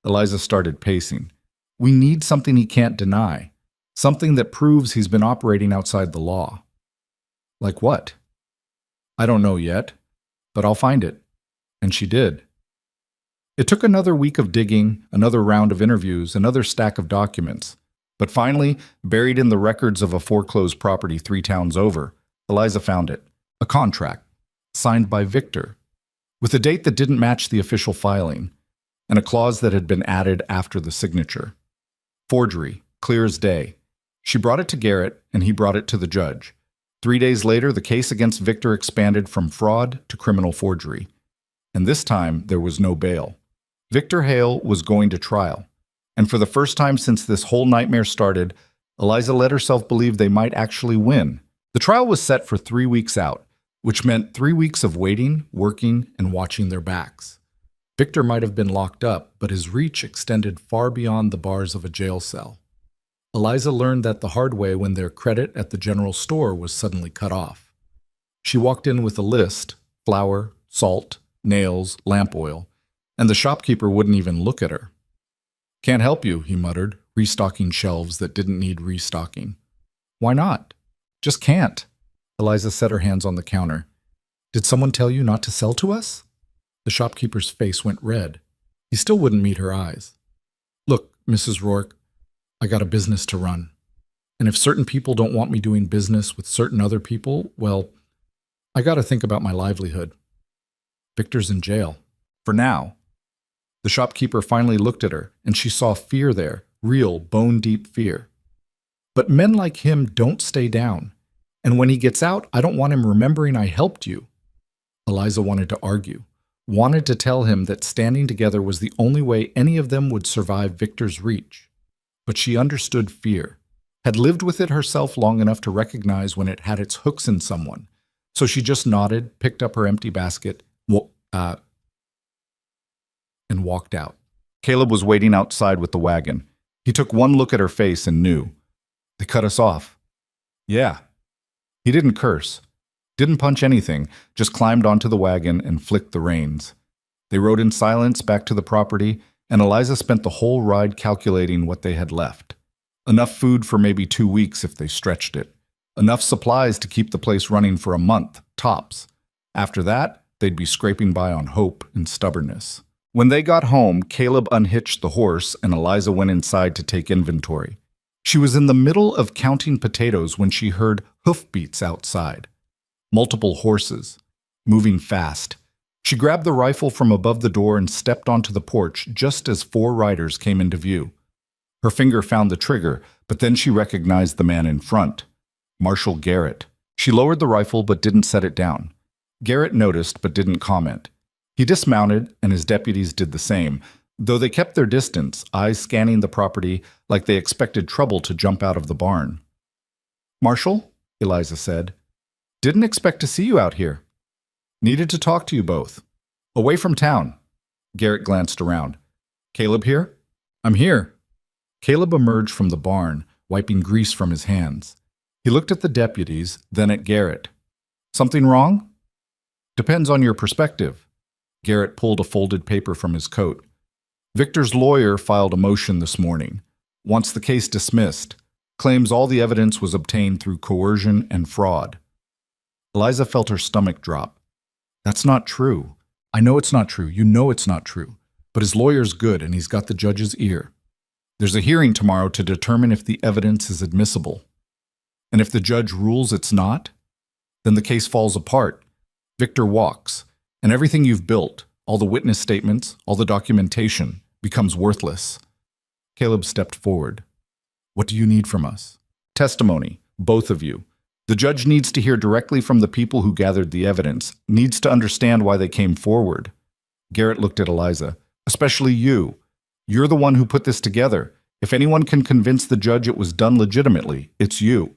Eliza started pacing. We need something he can't deny. Something that proves he's been operating outside the law. Like what? I don't know yet, but I'll find it. And she did. It took another week of digging, another round of interviews, another stack of documents. But finally, buried in the records of a foreclosed property 3 towns over, Eliza found it. A contract, signed by Victor, with a date that didn't match the official filing, and a clause that had been added after the signature. Forgery, clear as day. She brought it to Garrett, and he brought it to the judge. 3 days later, the case against Victor expanded from fraud to criminal forgery. And this time, there was no bail. Victor Hale was going to trial. And for the first time since this whole nightmare started, Eliza let herself believe they might actually win. The trial was set for 3 weeks out, which meant 3 weeks of waiting, working, and watching their backs. Victor might have been locked up, but his reach extended far beyond the bars of a jail cell. Eliza learned that the hard way when their credit at the general store was suddenly cut off. She walked in with a list: flour, salt, nails, lamp oil, and the shopkeeper wouldn't even look at her. Can't help you, he muttered, restocking shelves that didn't need restocking. Why not? Just can't. Eliza set her hands on the counter. Did someone tell you not to sell to us? The shopkeeper's face went red. He still wouldn't meet her eyes. Look, Mrs. Rourke, I got a business to run. And if certain people don't want me doing business with certain other people, well, I got to think about my livelihood. Victor's in jail. For now. The shopkeeper finally looked at her, and she saw fear there, real, bone-deep fear. But men like him don't stay down. And when he gets out, I don't want him remembering I helped you. Eliza wanted to argue, wanted to tell him that standing together was the only way any of them would survive Victor's reach. But she understood fear, had lived with it herself long enough to recognize when it had its hooks in someone. So she just nodded, picked up her empty basket, and walked out. Caleb was waiting outside with the wagon. He took one look at her face and knew. They cut us off. Yeah. He didn't curse, didn't punch anything, just climbed onto the wagon and flicked the reins. They rode in silence back to the property, and Eliza spent the whole ride calculating what they had left. Enough food for maybe 2 weeks if they stretched it. Enough supplies to keep the place running for a month, tops. After that, they'd be scraping by on hope and stubbornness. When they got home, Caleb unhitched the horse and Eliza went inside to take inventory. She was in the middle of counting potatoes when she heard hoofbeats outside. Multiple horses, moving fast. She grabbed the rifle from above the door and stepped onto the porch just as 4 riders came into view. Her finger found the trigger, but then she recognized the man in front. Marshal Garrett. She lowered the rifle but didn't set it down. Garrett noticed but didn't comment. He dismounted, and his deputies did the same, though they kept their distance, eyes scanning the property like they expected trouble to jump out of the barn. Marshal, Eliza said, didn't expect to see you out here. Needed to talk to you both. Away from town. Garrett glanced around. Caleb here? I'm here. Caleb emerged from the barn, wiping grease from his hands. He looked at the deputies, then at Garrett. Something wrong? Depends on your perspective. Garrett pulled a folded paper from his coat. Victor's lawyer filed a motion this morning. Wants the case dismissed. Claims all the evidence was obtained through coercion and fraud. Eliza felt her stomach drop. That's not true. I know it's not true. You know it's not true. But his lawyer's good and he's got the judge's ear. There's a hearing tomorrow to determine if the evidence is admissible. And if the judge rules it's not, then the case falls apart. Victor walks, and everything you've built, all the witness statements, all the documentation, becomes worthless. Caleb stepped forward. What do you need from us? Testimony, both of you. The judge needs to hear directly from the people who gathered the evidence, needs to understand why they came forward. Garrett looked at Eliza. Especially you. You're the one who put this together. If anyone can convince the judge it was done legitimately, it's you.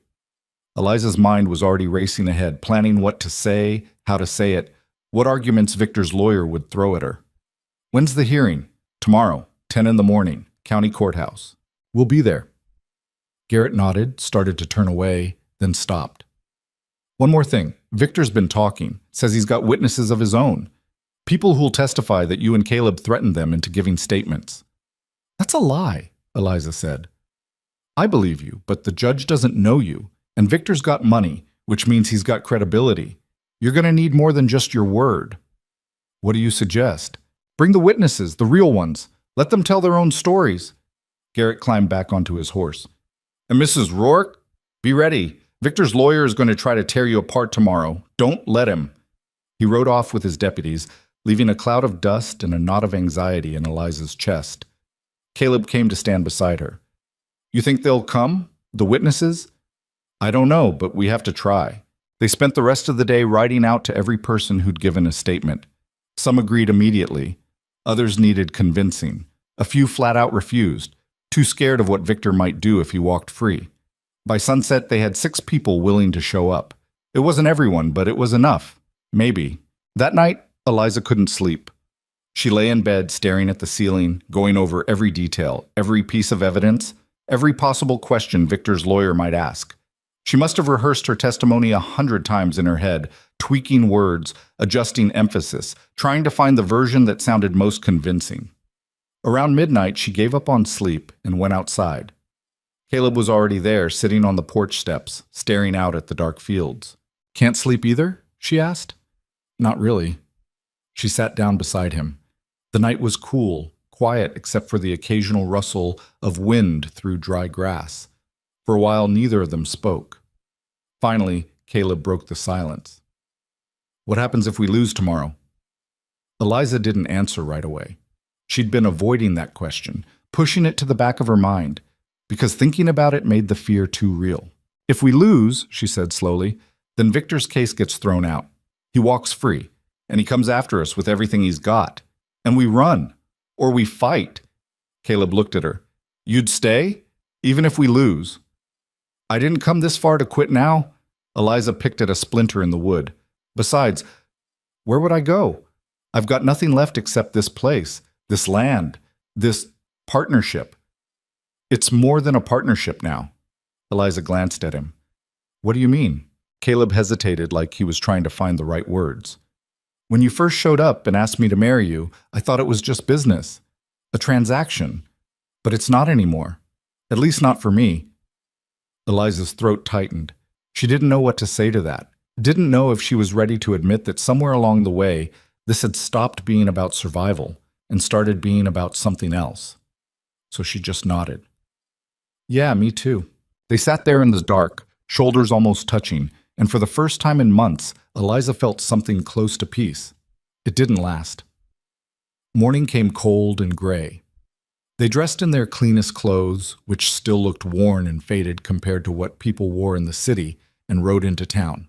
Eliza's mind was already racing ahead, planning what to say, how to say it, what arguments Victor's lawyer would throw at her. When's the hearing? Tomorrow, 10 in the morning, county courthouse. We'll be there. Garrett nodded, started to turn away, then stopped. One more thing. Victor's been talking, says he's got witnesses of his own. People who'll testify that you and Caleb threatened them into giving statements. That's a lie, Eliza said. I believe you, but the judge doesn't know you. And Victor's got money, which means he's got credibility. You're going to need more than just your word. What do you suggest? Bring the witnesses, the real ones. Let them tell their own stories. Garrett climbed back onto his horse. And Mrs. Rourke, be ready. Victor's lawyer is going to try to tear you apart tomorrow. Don't let him. He rode off with his deputies, leaving a cloud of dust and a knot of anxiety in Eliza's chest. Caleb came to stand beside her. You think they'll come? The witnesses? I don't know, but we have to try. They spent the rest of the day writing out to every person who'd given a statement. Some agreed immediately. Others needed convincing. A few flat out refused, too scared of what Victor might do if he walked free. By sunset, they had 6 people willing to show up. It wasn't everyone, but it was enough. Maybe. That night, Eliza couldn't sleep. She lay in bed, staring at the ceiling, going over every detail, every piece of evidence, every possible question Victor's lawyer might ask. She must have rehearsed her testimony 100 times in her head, tweaking words, adjusting emphasis, trying to find the version that sounded most convincing. Around midnight, she gave up on sleep and went outside. Caleb was already there, sitting on the porch steps, staring out at the dark fields. Can't sleep either? She asked. Not really. She sat down beside him. The night was cool, quiet except for the occasional rustle of wind through dry grass. For a while, neither of them spoke. Finally, Caleb broke the silence. What happens if we lose tomorrow? Eliza didn't answer right away. She'd been avoiding that question, pushing it to the back of her mind, because thinking about it made the fear too real. If we lose, she said slowly, then Victor's case gets thrown out. He walks free, and he comes after us with everything he's got. And we run, or we fight. Caleb looked at her. You'd stay, even if we lose? I didn't come this far to quit now. Eliza picked at a splinter in the wood. Besides, where would I go? I've got nothing left except this place, this land, this partnership. It's more than a partnership now. Eliza glanced at him. What do you mean? Caleb hesitated like he was trying to find the right words. When you first showed up and asked me to marry you, I thought it was just business, a transaction. But it's not anymore. At least not for me. Eliza's throat tightened. She didn't know what to say to that. Didn't know if she was ready to admit that somewhere along the way, this had stopped being about survival and started being about something else. So she just nodded. Yeah, me too. They sat there in the dark, shoulders almost touching, and for the first time in months, Eliza felt something close to peace. It didn't last. Morning came cold and gray. They dressed in their cleanest clothes, which still looked worn and faded compared to what people wore in the city, and rode into town.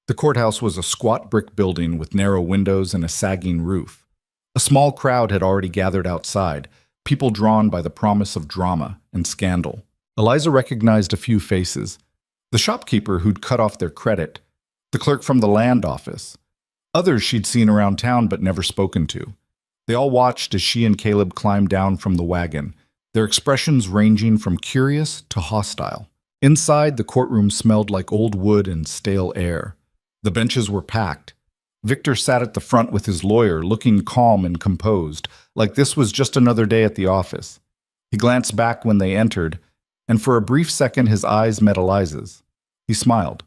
The courthouse was a squat brick building with narrow windows and a sagging roof. A small crowd had already gathered outside, people drawn by the promise of drama and scandal. Eliza recognized a few faces. The shopkeeper who'd cut off their credit, the clerk from the land office. Others she'd seen around town but never spoken to. They all watched as she and Caleb climbed down from the wagon, their expressions ranging from curious to hostile. Inside, the courtroom smelled like old wood and stale air. The benches were packed. Victor sat at the front with his lawyer, looking calm and composed, like this was just another day at the office. He glanced back when they entered, and for a brief second his eyes met Eliza's. He smiled.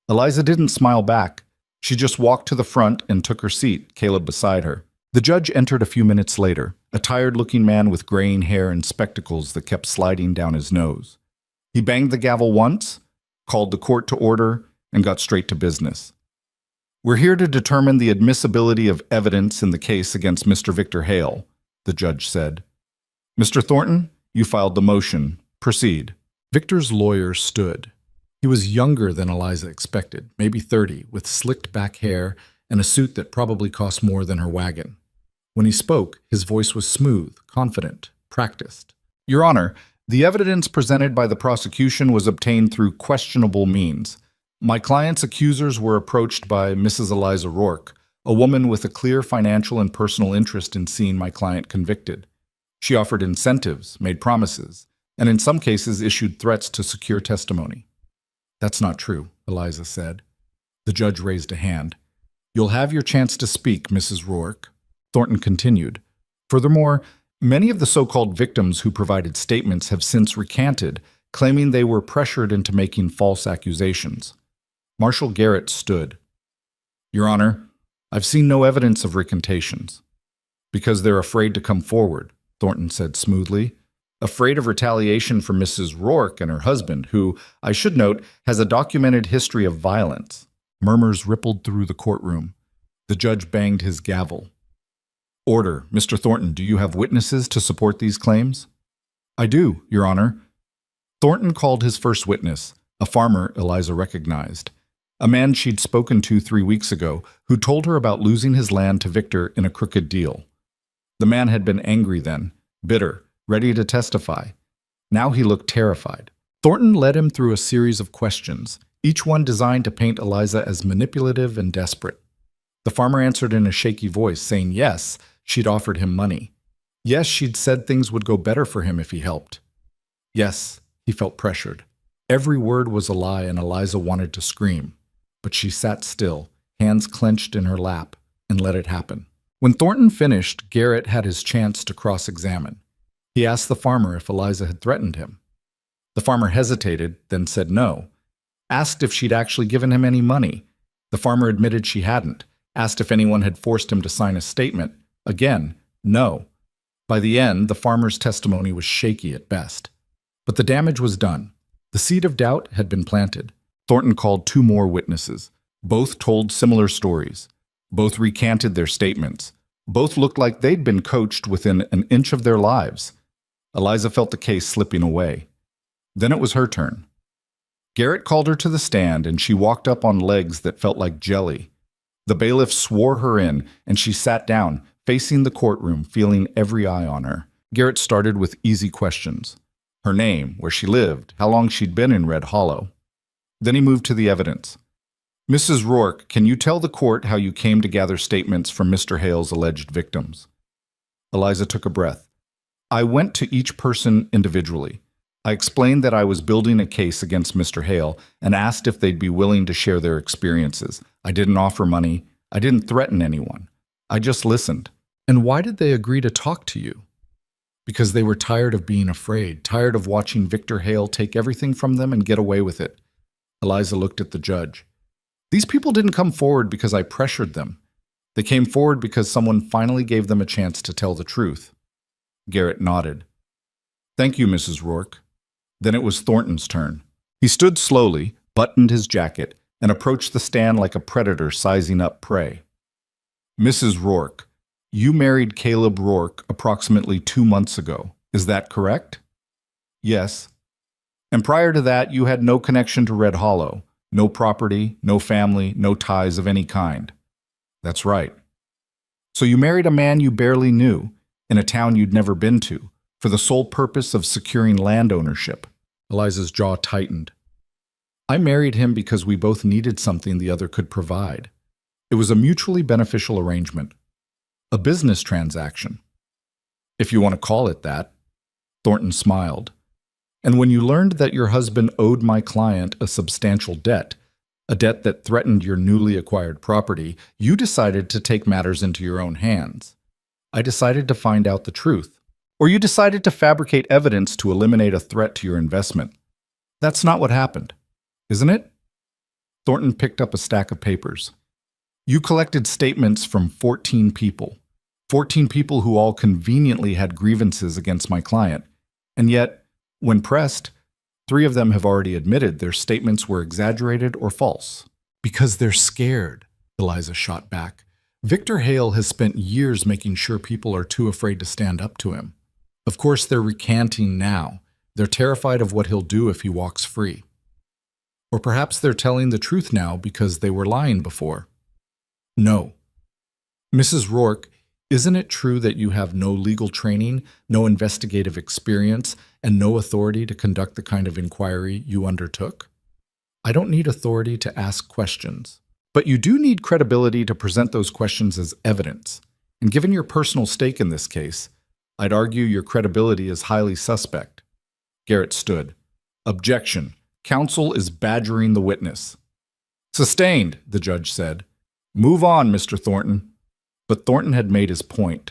Eliza didn't smile back. She just walked to the front and took her seat, Caleb beside her. The judge entered a few minutes later, a tired-looking man with graying hair and spectacles that kept sliding down his nose. He banged the gavel once, called the court to order, and got straight to business. We're here to determine the admissibility of evidence in the case against Mr. Victor Hale, the judge said. Mr. Thornton, you filed the motion. Proceed. Victor's lawyer stood. He was younger than Eliza expected, maybe 30, with slicked back hair and a suit that probably cost more than her wagon. When he spoke, his voice was smooth, confident, practiced. Your Honor, the evidence presented by the prosecution was obtained through questionable means. My client's accusers were approached by Mrs. Eliza Rourke, a woman with a clear financial and personal interest in seeing my client convicted. She offered incentives, made promises, and in some cases issued threats to secure testimony. That's not true, Eliza said. The judge raised a hand. You'll have your chance to speak, Mrs. Rourke. Thornton continued. Furthermore, many of the so-called victims who provided statements have since recanted, claiming they were pressured into making false accusations. Marshal Garrett stood. Your Honor, I've seen no evidence of recantations. Because they're afraid to come forward, Thornton said smoothly. Afraid of retaliation from Mrs. Rourke and her husband, who, I should note, has a documented history of violence. Murmurs rippled through the courtroom. The judge banged his gavel. Order. Mr. Thornton, do you have witnesses to support these claims? I do, Your Honor. Thornton called his first witness, a farmer Eliza recognized. A man she'd spoken to 3 weeks ago, who told her about losing his land to Victor in a crooked deal. The man had been angry then, bitter, ready to testify. Now he looked terrified. Thornton led him through a series of questions, each one designed to paint Eliza as manipulative and desperate. The farmer answered in a shaky voice, saying yes, she'd offered him money. Yes, she'd said things would go better for him if he helped. Yes, he felt pressured. Every word was a lie and Eliza wanted to scream. But she sat still, hands clenched in her lap, and let it happen. When Thornton finished, Garrett had his chance to cross-examine. He asked the farmer if Eliza had threatened him. The farmer hesitated, then said no. Asked if she'd actually given him any money. The farmer admitted she hadn't. Asked if anyone had forced him to sign a statement. Again, no. By the end, the farmer's testimony was shaky at best. But the damage was done. The seed of doubt had been planted. Thornton called 2 more witnesses. Both told similar stories. Both recanted their statements. Both looked like they'd been coached within an inch of their lives. Eliza felt the case slipping away. Then it was her turn. Garrett called her to the stand, and she walked up on legs that felt like jelly. The bailiff swore her in, and she sat down, facing the courtroom, feeling every eye on her. Garrett started with easy questions. Her name, where she lived, how long she'd been in Red Hollow. Then he moved to the evidence. Mrs. Rourke, can you tell the court how you came to gather statements from Mr. Hale's alleged victims? Eliza took a breath. I went to each person individually. I explained that I was building a case against Mr. Hale and asked if they'd be willing to share their experiences. I didn't offer money. I didn't threaten anyone. I just listened. And why did they agree to talk to you? Because they were tired of being afraid, tired of watching Victor Hale take everything from them and get away with it. Eliza looked at the judge. These people didn't come forward because I pressured them. They came forward because someone finally gave them a chance to tell the truth. Garrett nodded. Thank you, Mrs. Rourke. Then it was Thornton's turn. He stood slowly, buttoned his jacket, and approached the stand like a predator sizing up prey. Mrs. Rourke, you married Caleb Rourke approximately 2 months ago. Is that correct? Yes. And prior to that, you had no connection to Red Hollow. No property, no family, no ties of any kind. That's right. So you married a man you barely knew, in a town you'd never been to, for the sole purpose of securing land ownership. Eliza's jaw tightened. I married him because we both needed something the other could provide. It was a mutually beneficial arrangement. A business transaction. If you want to call it that. Thornton smiled. And when you learned that your husband owed my client a substantial debt, a debt that threatened your newly acquired property, you decided to take matters into your own hands. I decided to find out the truth. Or you decided to fabricate evidence to eliminate a threat to your investment. That's not what happened, isn't it? Thornton picked up a stack of papers. You collected statements from 14 people. 14 people who all conveniently had grievances against my client. And yet, when pressed, 3 of them have already admitted their statements were exaggerated or false. Because they're scared, Eliza shot back. Victor Hale has spent years making sure people are too afraid to stand up to him. Of course, they're recanting now. They're terrified of what he'll do if he walks free. Or perhaps they're telling the truth now because they were lying before. No. Mrs. Rourke, isn't it true that you have no legal training, no investigative experience, and no authority to conduct the kind of inquiry you undertook? I don't need authority to ask questions, but you do need credibility to present those questions as evidence. And given your personal stake in this case, I'd argue your credibility is highly suspect. Garrett stood. Objection. Counsel is badgering the witness. Sustained, the judge said. Move on, Mr. Thornton. But Thornton had made his point.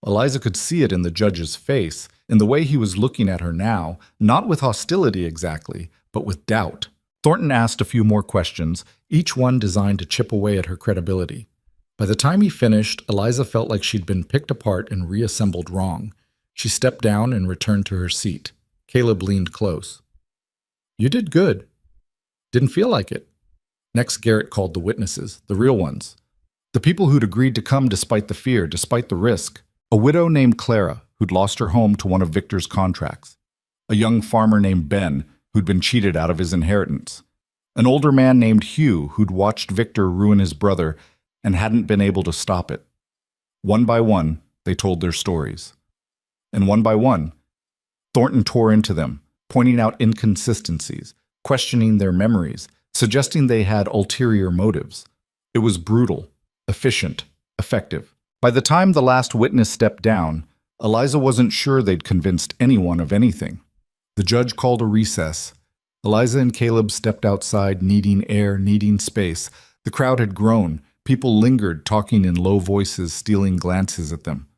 Eliza could see it in the judge's face, in the way he was looking at her now, not with hostility exactly, but with doubt. Thornton asked a few more questions, each one designed to chip away at her credibility. By the time he finished, Eliza felt like she'd been picked apart and reassembled wrong. She stepped down and returned to her seat. Caleb leaned close. You did good. Didn't feel like it. Next, Garrett called the witnesses, the real ones. The people who'd agreed to come despite the fear, despite the risk. A widow named Clara, who'd lost her home to one of Victor's contracts. A young farmer named Ben, who'd been cheated out of his inheritance. An older man named Hugh, who'd watched Victor ruin his brother and hadn't been able to stop it. One by one, they told their stories. And one by one, Thornton tore into them, pointing out inconsistencies, questioning their memories, suggesting they had ulterior motives. It was brutal, efficient, effective. By the time the last witness stepped down, Eliza wasn't sure they'd convinced anyone of anything. The judge called a recess. Eliza and Caleb stepped outside, needing air, needing space. The crowd had grown. People lingered, talking in low voices, stealing glances at them.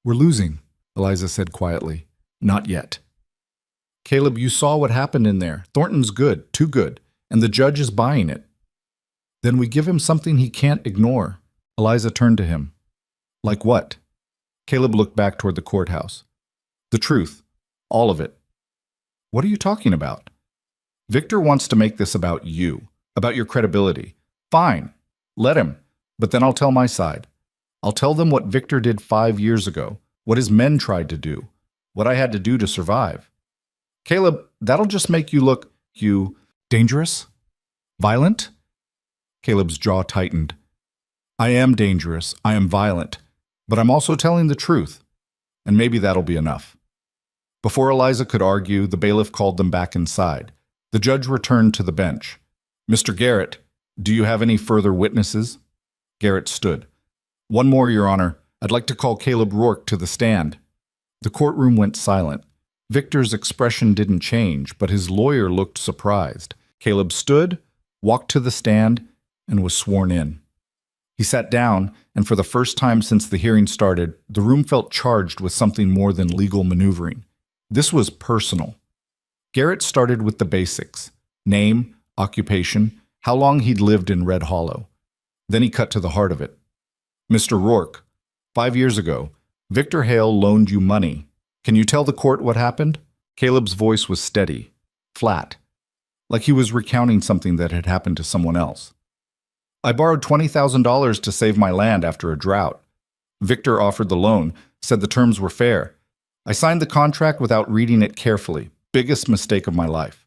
We're losing, Eliza said quietly. Not yet. Caleb, you saw what happened in there. Thornton's good, too good. and the judge is buying it. Then we give him something he can't ignore. Eliza turned to him. Like what? Caleb looked back toward the courthouse. The truth. All of it. What are you talking about? Victor wants to make this about you, about your credibility. Fine. Let him. But then I'll tell my side. I'll tell them what Victor did 5 years ago, what his men tried to do, what I had to do to survive. Caleb, that'll just make you look, dangerous? Violent? Caleb's jaw tightened. I am dangerous, I am violent, but I'm also telling the truth, and maybe that'll be enough. Before Eliza could argue, the bailiff called them back inside. The judge returned to the bench. Mr. Garrett, do you have any further witnesses? Garrett stood. One more, Your Honor. I'd like to call Caleb Rourke to the stand. The courtroom went silent. Victor's expression didn't change, but his lawyer looked surprised. Caleb stood, walked to the stand, and was sworn in. He sat down, and for the first time since the hearing started, the room felt charged with something more than legal maneuvering. This was personal. Garrett started with the basics: name, occupation, how long he'd lived in Red Hollow. Then he cut to the heart of it. Mr. Rourke, 5 years ago, Victor Hale loaned you money. Can you tell the court what happened? Caleb's voice was steady, flat, like he was recounting something that had happened to someone else. I borrowed $20,000 to save my land after a drought. Victor offered the loan, said the terms were fair. I signed the contract without reading it carefully. Biggest mistake of my life.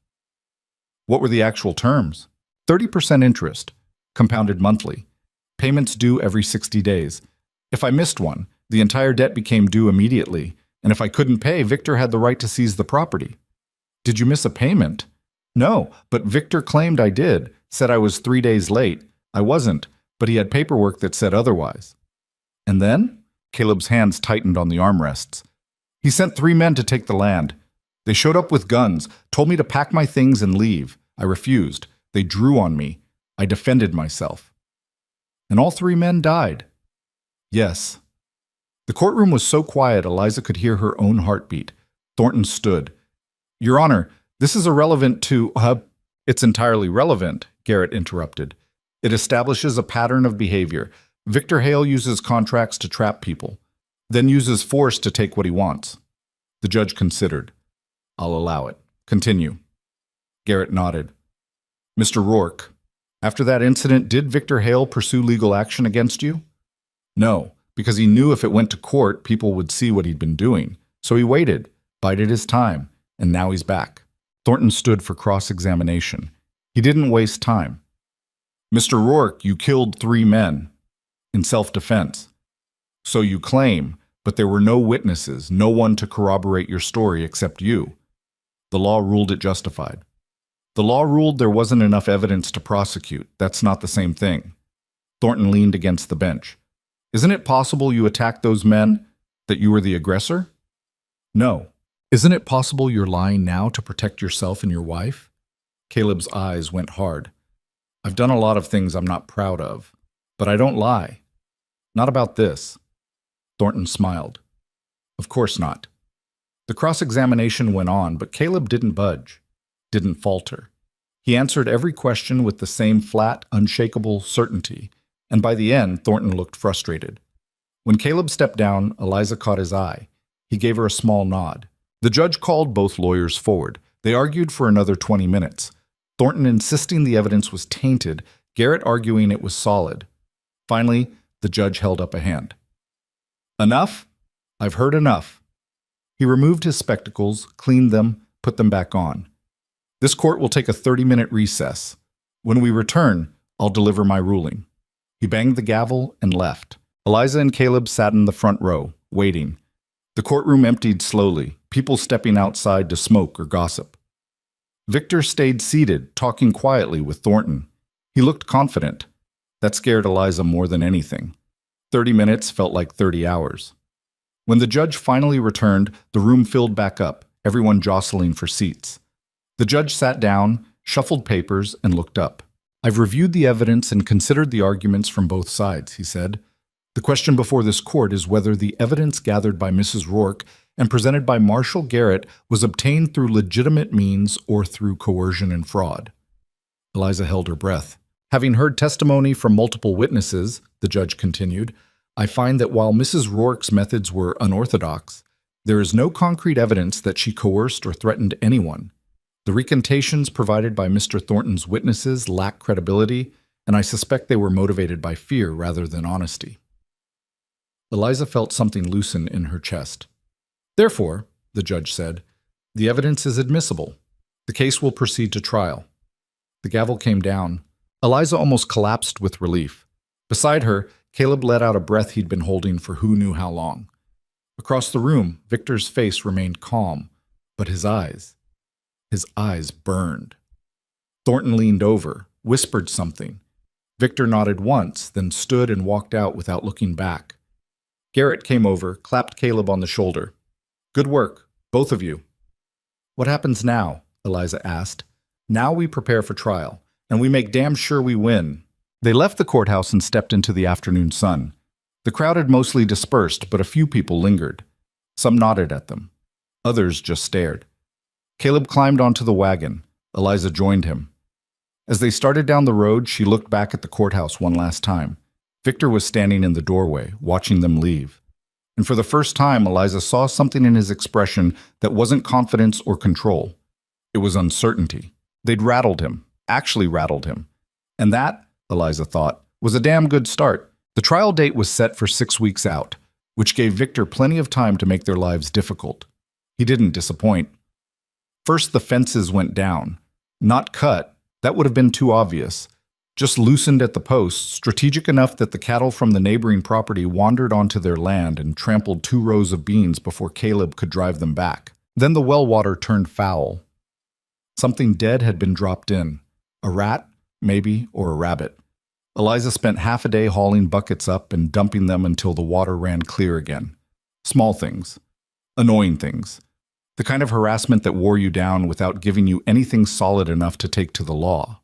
What were the actual terms? 30% interest, compounded monthly. Payments due every 60 days. If I missed one, the entire debt became due immediately, and if I couldn't pay, Victor had the right to seize the property. Did you miss a payment? No, but Victor claimed I did, said I was 3 days late. I wasn't, but he had paperwork that said otherwise. And then? Caleb's hands tightened on the armrests. He sent 3 men to take the land. They showed up with guns, told me to pack my things and leave. I refused. They drew on me. I defended myself. And all 3 men died. Yes. The courtroom was so quiet Eliza could hear her own heartbeat. Thornton stood. Your Honor, this is irrelevant to... It's entirely relevant, Garrett interrupted. It establishes a pattern of behavior. Victor Hale uses contracts to trap people, then uses force to take what he wants. The judge considered. I'll allow it. Continue. Garrett nodded. Mr. Rourke, after that incident, did Victor Hale pursue legal action against you? No, because he knew if it went to court, people would see what he'd been doing. So he waited, bided his time, and now he's back. Thornton stood for cross-examination. He didn't waste time. Mr. Rourke, you killed 3 men in self-defense. So you claim, but there were no witnesses, no one to corroborate your story except you. The law ruled it justified. The law ruled there wasn't enough evidence to prosecute. That's not the same thing. Thornton leaned against the bench. Isn't it possible you attacked those men, that you were the aggressor? No. Isn't it possible you're lying now to protect yourself and your wife? Caleb's eyes went hard. I've done a lot of things I'm not proud of, but I don't lie. Not about this. Thornton smiled. Of course not. The cross-examination went on, but Caleb didn't budge, didn't falter. He answered every question with the same flat, unshakable certainty, and by the end, Thornton looked frustrated. When Caleb stepped down, Eliza caught his eye. He gave her a small nod. The judge called both lawyers forward. They argued for another 20 minutes. Thornton insisting the evidence was tainted, Garrett arguing it was solid. Finally, the judge held up a hand. Enough? I've heard enough. He removed his spectacles, cleaned them, put them back on. This court will take a 30-minute recess. When we return, I'll deliver my ruling. He banged the gavel and left. Eliza and Caleb sat in the front row, waiting. The courtroom emptied slowly, people stepping outside to smoke or gossip. Victor stayed seated, talking quietly with Thornton. He looked confident. That scared Eliza more than anything. 30 minutes felt like 30 hours. When the judge finally returned, the room filled back up, everyone jostling for seats. The judge sat down, shuffled papers, and looked up. I've reviewed the evidence and considered the arguments from both sides, he said. The question before this court is whether the evidence gathered by Mrs. Rourke and presented by Marshall Garrett was obtained through legitimate means or through coercion and fraud. Eliza held her breath. Having heard testimony from multiple witnesses, the judge continued, I find that while Mrs. Rourke's methods were unorthodox, there is no concrete evidence that she coerced or threatened anyone. The recantations provided by Mr. Thornton's witnesses lack credibility, and I suspect they were motivated by fear rather than honesty. Eliza felt something loosen in her chest. Therefore, the judge said, the evidence is admissible. The case will proceed to trial. The gavel came down. Eliza almost collapsed with relief. Beside her, Caleb let out a breath he'd been holding for who knew how long. Across the room, Victor's face remained calm, but his eyes burned. Thornton leaned over, whispered something. Victor nodded once, then stood and walked out without looking back. Garrett came over, clapped Caleb on the shoulder. Good work, both of you. What happens now? Eliza asked. Now we prepare for trial, and we make damn sure we win. They left the courthouse and stepped into the afternoon sun. The crowd had mostly dispersed, but a few people lingered. Some nodded at them. Others just stared. Caleb climbed onto the wagon. Eliza joined him. As they started down the road, she looked back at the courthouse one last time. Victor was standing in the doorway, watching them leave. And for the first time, Eliza saw something in his expression that wasn't confidence or control. It was uncertainty. They'd rattled him, actually rattled him. And that, Eliza thought, was a damn good start. The trial date was set for 6 weeks out, which gave Victor plenty of time to make their lives difficult. He didn't disappoint. First, the fences went down. Not cut, that would have been too obvious. Just loosened at the posts, strategic enough that the cattle from the neighboring property wandered onto their land and trampled 2 rows of beans before Caleb could drive them back. Then the well water turned foul. Something dead had been dropped in. A rat, maybe, or a rabbit. Eliza spent half a day hauling buckets up and dumping them until the water ran clear again. Small things. Annoying things. The kind of harassment that wore you down without giving you anything solid enough to take to the law.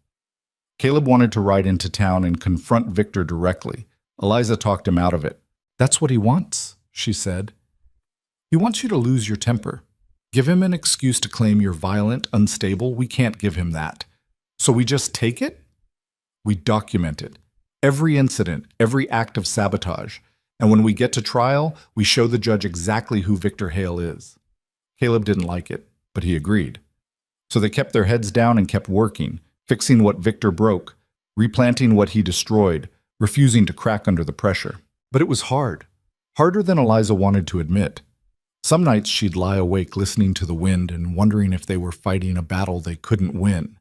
Caleb wanted to ride into town and confront Victor directly. Eliza talked him out of it. That's what he wants, she said. He wants you to lose your temper. Give him an excuse to claim you're violent, unstable. We can't give him that. So we just take it? We document it. Every incident, every act of sabotage. And when we get to trial, we show the judge exactly who Victor Hale is. Caleb didn't like it, but he agreed. So they kept their heads down and kept working, fixing what Victor broke, replanting what he destroyed, refusing to crack under the pressure. But it was hard. Harder than Eliza wanted to admit. Some nights she'd lie awake listening to the wind and wondering if they were fighting a battle they couldn't win.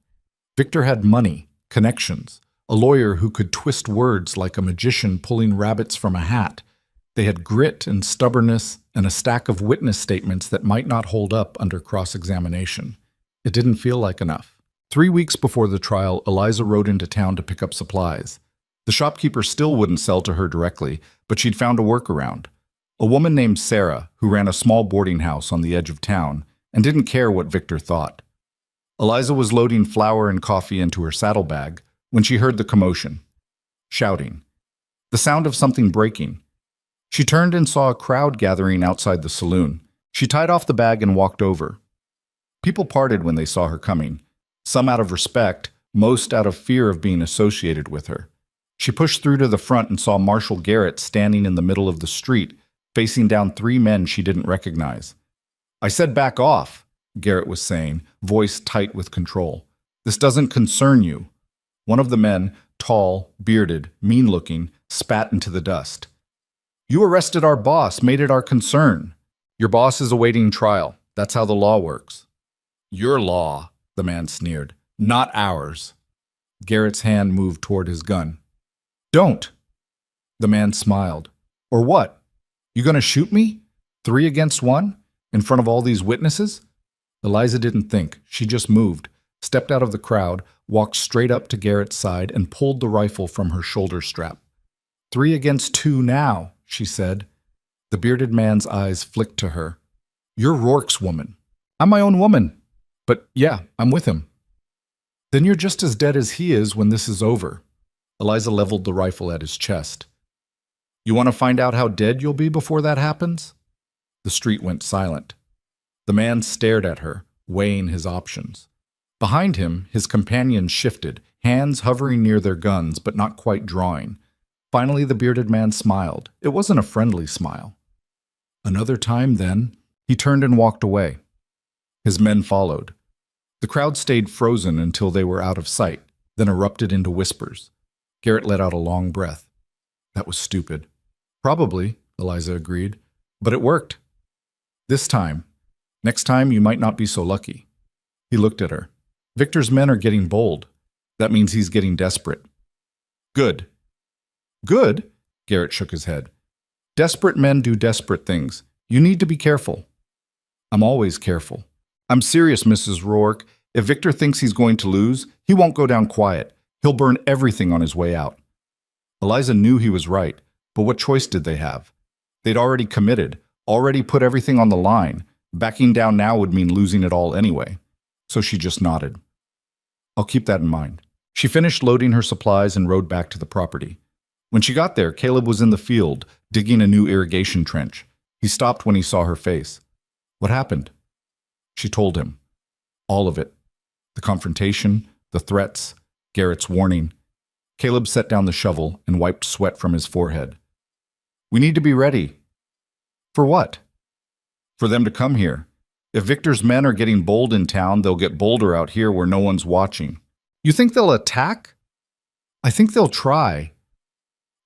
Victor had money, connections, a lawyer who could twist words like a magician pulling rabbits from a hat. They had grit and stubbornness and a stack of witness statements that might not hold up under cross-examination. It didn't feel like enough. 3 weeks before the trial, Eliza rode into town to pick up supplies. The shopkeeper still wouldn't sell to her directly, but she'd found a workaround. A woman named Sarah, who ran a small boarding house on the edge of town and didn't care what Victor thought. Eliza was loading flour and coffee into her saddlebag when she heard the commotion. Shouting. The sound of something breaking. She turned and saw a crowd gathering outside the saloon. She tied off the bag and walked over. People parted when they saw her coming, some out of respect, most out of fear of being associated with her. She pushed through to the front and saw Marshal Garrett standing in the middle of the street, facing down 3 men she didn't recognize. I said back off, Garrett was saying, voice tight with control. This doesn't concern you. One of the men, tall, bearded, mean-looking, spat into the dust. You arrested our boss, made it our concern. Your boss is awaiting trial. That's how the law works. Your law, the man sneered. Not ours. Garrett's hand moved toward his gun. Don't. The man smiled. Or what? You gonna shoot me? 3 against 1? In front of all these witnesses? Eliza didn't think. She just moved, stepped out of the crowd, walked straight up to Garrett's side, and pulled the rifle from her shoulder strap. 3 against 2 now, she said. The bearded man's eyes flicked to her. You're Rourke's woman. I'm my own woman. But yeah, I'm with him. Then you're just as dead as he is when this is over. Eliza leveled the rifle at his chest. You want to find out how dead you'll be before that happens? The street went silent. The man stared at her, weighing his options. Behind him, his companions shifted, hands hovering near their guns but not quite drawing. Finally, the bearded man smiled. It wasn't a friendly smile. Another time, then, he turned and walked away. His men followed. The crowd stayed frozen until they were out of sight, then erupted into whispers. Garrett let out a long breath. That was stupid. Probably, Eliza agreed, but it worked. This time. Next time, you might not be so lucky. He looked at her. Victor's men are getting bold. That means he's getting desperate. Good. Good? Garrett shook his head. Desperate men do desperate things. You need to be careful. I'm always careful. I'm serious, Mrs. Rourke. If Victor thinks he's going to lose, he won't go down quiet. He'll burn everything on his way out. Eliza knew he was right, but what choice did they have? They'd already committed, already put everything on the line. Backing down now would mean losing it all anyway. So she just nodded. I'll keep that in mind. She finished loading her supplies and rode back to the property. When she got there, Caleb was in the field, digging a new irrigation trench. He stopped when he saw her face. What happened? She told him. All of it. The confrontation, the threats, Garrett's warning. Caleb set down the shovel and wiped sweat from his forehead. We need to be ready. For what? For them to come here. If Victor's men are getting bold in town, they'll get bolder out here where no one's watching. You think they'll attack? I think they'll try.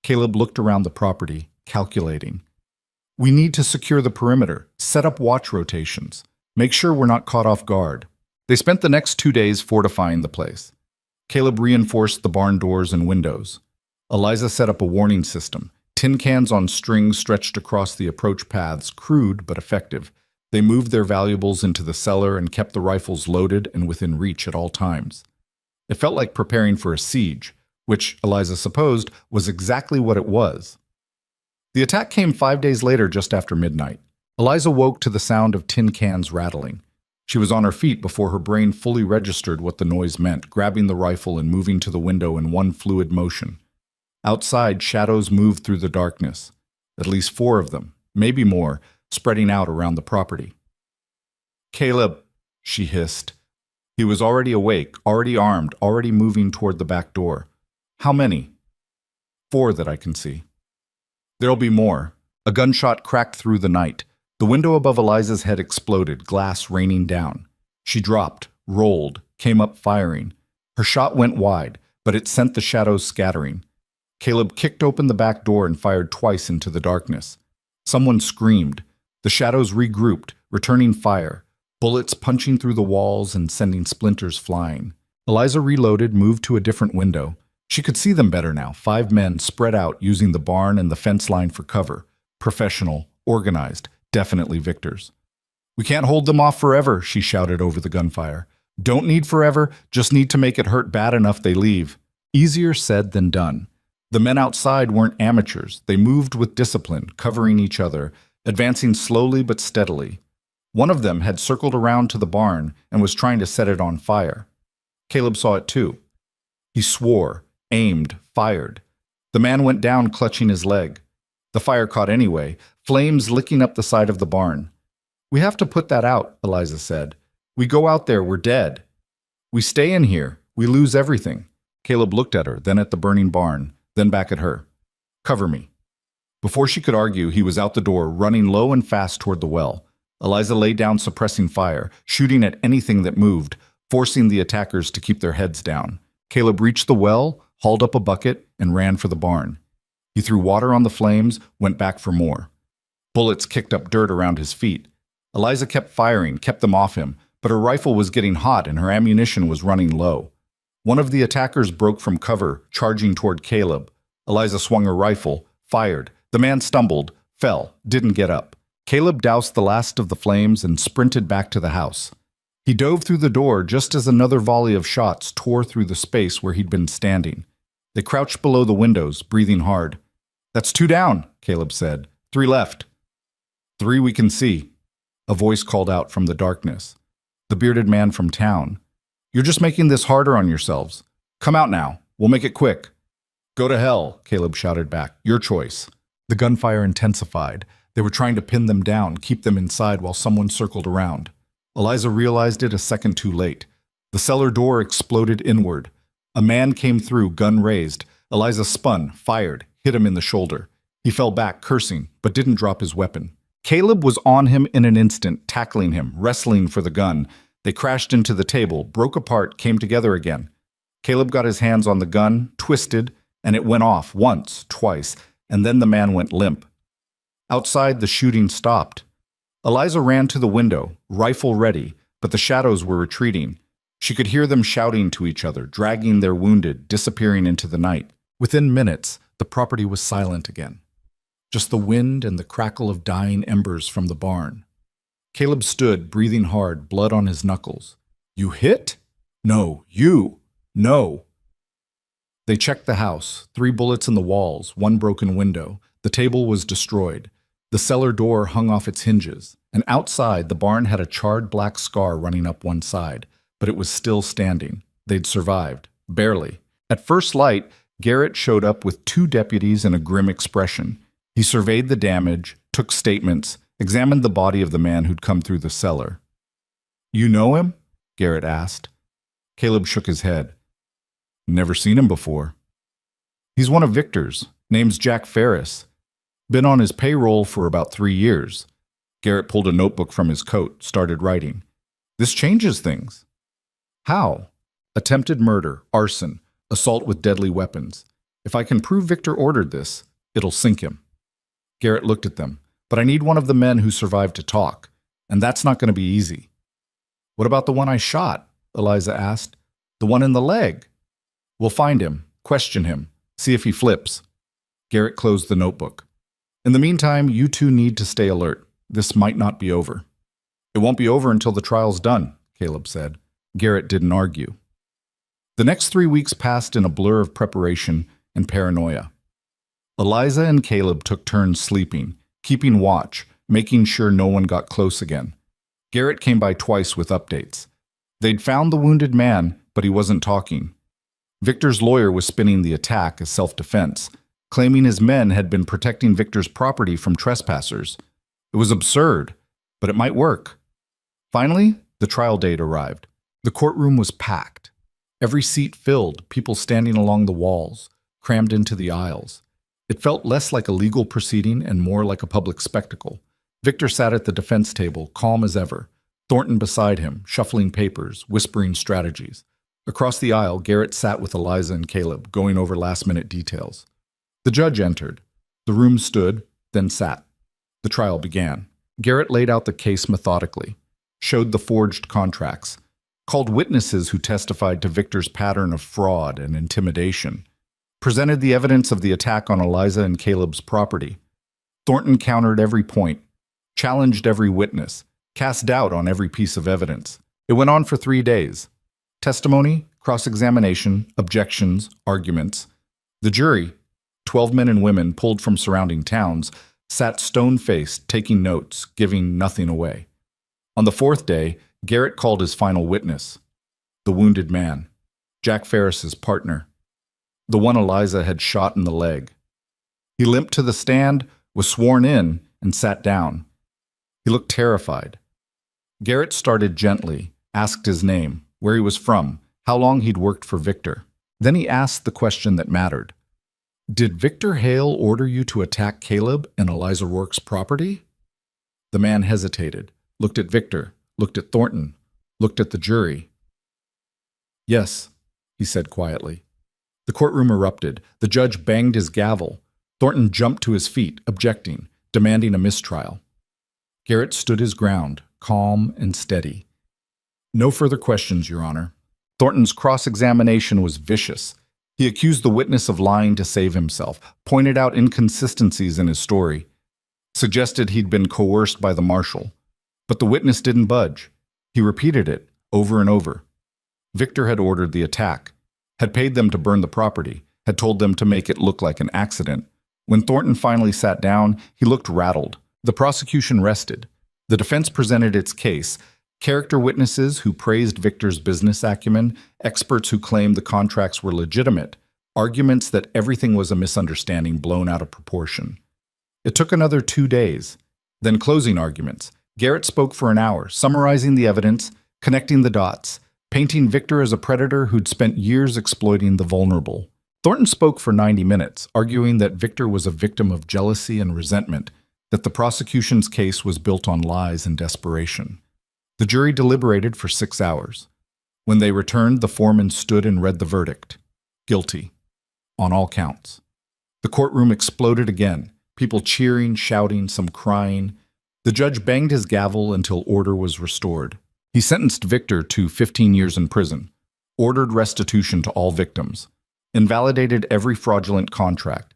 Caleb looked around the property, calculating. We need to secure the perimeter, set up watch rotations, make sure we're not caught off guard. They spent the next 2 days fortifying the place. Caleb reinforced the barn doors and windows. Eliza set up a warning system, tin cans on strings stretched across the approach paths, crude but effective. They moved their valuables into the cellar and kept the rifles loaded and within reach at all times. It felt like preparing for a siege, which, Eliza supposed, was exactly what it was. The attack came 5 days later just after midnight. Eliza woke to the sound of tin cans rattling. She was on her feet before her brain fully registered what the noise meant, grabbing the rifle and moving to the window in one fluid motion. Outside, shadows moved through the darkness. At least 4 of them, maybe more, spreading out around the property. Caleb, she hissed. He was already awake, already armed, already moving toward the back door. How many? 4 that I can see. There'll be more. A gunshot cracked through the night. The window above Eliza's head exploded, glass raining down. She dropped, rolled, came up firing. Her shot went wide, but it sent the shadows scattering. Caleb kicked open the back door and fired twice into the darkness. Someone screamed. The shadows regrouped, returning fire, bullets punching through the walls and sending splinters flying. Eliza reloaded, moved to a different window. She could see them better now, 5 men spread out using the barn and the fence line for cover. Professional, organized, definitely victors. We can't hold them off forever, she shouted over the gunfire. Don't need forever, just need to make it hurt bad enough they leave. Easier said than done. The men outside weren't amateurs. They moved with discipline, covering each other, advancing slowly but steadily. One of them had circled around to the barn and was trying to set it on fire. Caleb saw it too. He swore, aimed, fired. The man went down clutching his leg. The fire caught anyway, flames licking up the side of the barn. We have to put that out, Eliza said. We go out there, we're dead. We stay in here, we lose everything. Caleb looked at her, then at the burning barn, then back at her. Cover me. Before she could argue, he was out the door, running low and fast toward the well. Eliza lay down suppressing fire, shooting at anything that moved, forcing the attackers to keep their heads down. Caleb reached the well, hauled up a bucket, and ran for the barn. He threw water on the flames, went back for more. Bullets kicked up dirt around his feet. Eliza kept firing, kept them off him, but her rifle was getting hot and her ammunition was running low. One of the attackers broke from cover, charging toward Caleb. Eliza swung her rifle, fired. The man stumbled, fell, didn't get up. Caleb doused the last of the flames and sprinted back to the house. He dove through the door just as another volley of shots tore through the space where he'd been standing. They crouched below the windows, breathing hard. That's 2 down, Caleb said. 3 left. 3 we can see. A voice called out from the darkness. The bearded man from town. You're just making this harder on yourselves. Come out now. We'll make it quick. Go to hell, Caleb shouted back. Your choice. The gunfire intensified. They were trying to pin them down, keep them inside while someone circled around. Eliza realized it a second too late. The cellar door exploded inward. A man came through, gun raised. Eliza spun, fired, hit him in the shoulder. He fell back, cursing, but didn't drop his weapon. Caleb was on him in an instant, tackling him, wrestling for the gun. They crashed into the table, broke apart, came together again. Caleb got his hands on the gun, twisted, and it went off once, twice, and then the man went limp. Outside, the shooting stopped. Eliza ran to the window, rifle ready, but the shadows were retreating. She could hear them shouting to each other, dragging their wounded, disappearing into the night. Within minutes, the property was silent again. Just the wind and the crackle of dying embers from the barn. Caleb stood, breathing hard, blood on his knuckles. "You hit? No, you. No." They checked the house. 3 bullets in the walls, 1 broken window. The table was destroyed. The cellar door hung off its hinges. And outside, the barn had a charred black scar running up one side. But it was still standing. They'd survived. Barely. At first light, Garrett showed up with 2 deputies and a grim expression. He surveyed the damage, took statements, examined the body of the man who'd come through the cellar. "You know him?" Garrett asked. Caleb shook his head. "Never seen him before." "He's one of Victor's. Name's Jack Ferris. Been on his payroll for about 3 years." Garrett pulled a notebook from his coat, started writing. "This changes things." "How?" "Attempted murder, arson, assault with deadly weapons. If I can prove Victor ordered this, it'll sink him." Garrett looked at them. "But I need one of the men who survived to talk, and that's not going to be easy." "What about the one I shot?" Eliza asked. "The one in the leg?" "We'll find him, question him, see if he flips." Garrett closed the notebook. "In the meantime, you two need to stay alert. This might not be over." "It won't be over until the trial's done," Caleb said. Garrett didn't argue. The next 3 weeks passed in a blur of preparation and paranoia. Eliza and Caleb took turns sleeping, keeping watch, making sure no one got close again. Garrett came by twice with updates. They'd found the wounded man, but he wasn't talking. Victor's lawyer was spinning the attack as self-defense, claiming his men had been protecting Victor's property from trespassers. It was absurd, but it might work. Finally, the trial date arrived. The courtroom was packed. Every seat filled, people standing along the walls, crammed into the aisles. It felt less like a legal proceeding and more like a public spectacle. Victor sat at the defense table, calm as ever. Thornton beside him, shuffling papers, whispering strategies. Across the aisle, Garrett sat with Eliza and Caleb, going over last-minute details. The judge entered. The room stood, then sat. The trial began. Garrett laid out the case methodically, showed the forged contracts, called witnesses who testified to Victor's pattern of fraud and intimidation, presented the evidence of the attack on Eliza and Caleb's property. Thornton countered every point, challenged every witness, cast doubt on every piece of evidence. It went on for 3 days. Testimony, cross-examination, objections, arguments. The jury, 12 men and women pulled from surrounding towns, sat stone-faced, taking notes, giving nothing away. On the 4th day, Garrett called his final witness, the wounded man, Jack Ferris's partner, the one Eliza had shot in the leg. He limped to the stand, was sworn in, and sat down. He looked terrified. Garrett started gently, asked his name, where he was from, how long he'd worked for Victor. Then he asked the question that mattered. "Did Victor Hale order you to attack Caleb and Eliza Rourke's property?" The man hesitated, looked at Victor, looked at Thornton, looked at the jury. "Yes," he said quietly. The courtroom erupted. The judge banged his gavel. Thornton jumped to his feet, objecting, demanding a mistrial. Garrett stood his ground, calm and steady. "No further questions, Your Honor." Thornton's cross-examination was vicious. He accused the witness of lying to save himself, pointed out inconsistencies in his story, suggested he'd been coerced by the marshal. But the witness didn't budge. He repeated it over and over. Victor had ordered the attack, had paid them to burn the property, had told them to make it look like an accident. When Thornton finally sat down, he looked rattled. The prosecution rested. The defense presented its case. Character witnesses who praised Victor's business acumen, experts who claimed the contracts were legitimate, arguments that everything was a misunderstanding blown out of proportion. It took another 2 days. Then closing arguments. Garrett spoke for an hour, summarizing the evidence, connecting the dots. painting Victor as a predator who'd spent years exploiting the vulnerable. Thornton spoke for 90 minutes, arguing that Victor was a victim of jealousy and resentment, that the prosecution's case was built on lies and desperation. The jury deliberated for 6 hours. When they returned, the foreman stood and read the verdict. Guilty. On all counts. The courtroom exploded again, people cheering, shouting, some crying. The judge banged his gavel until order was restored. He sentenced Victor to 15 years in prison, ordered restitution to all victims, invalidated every fraudulent contract.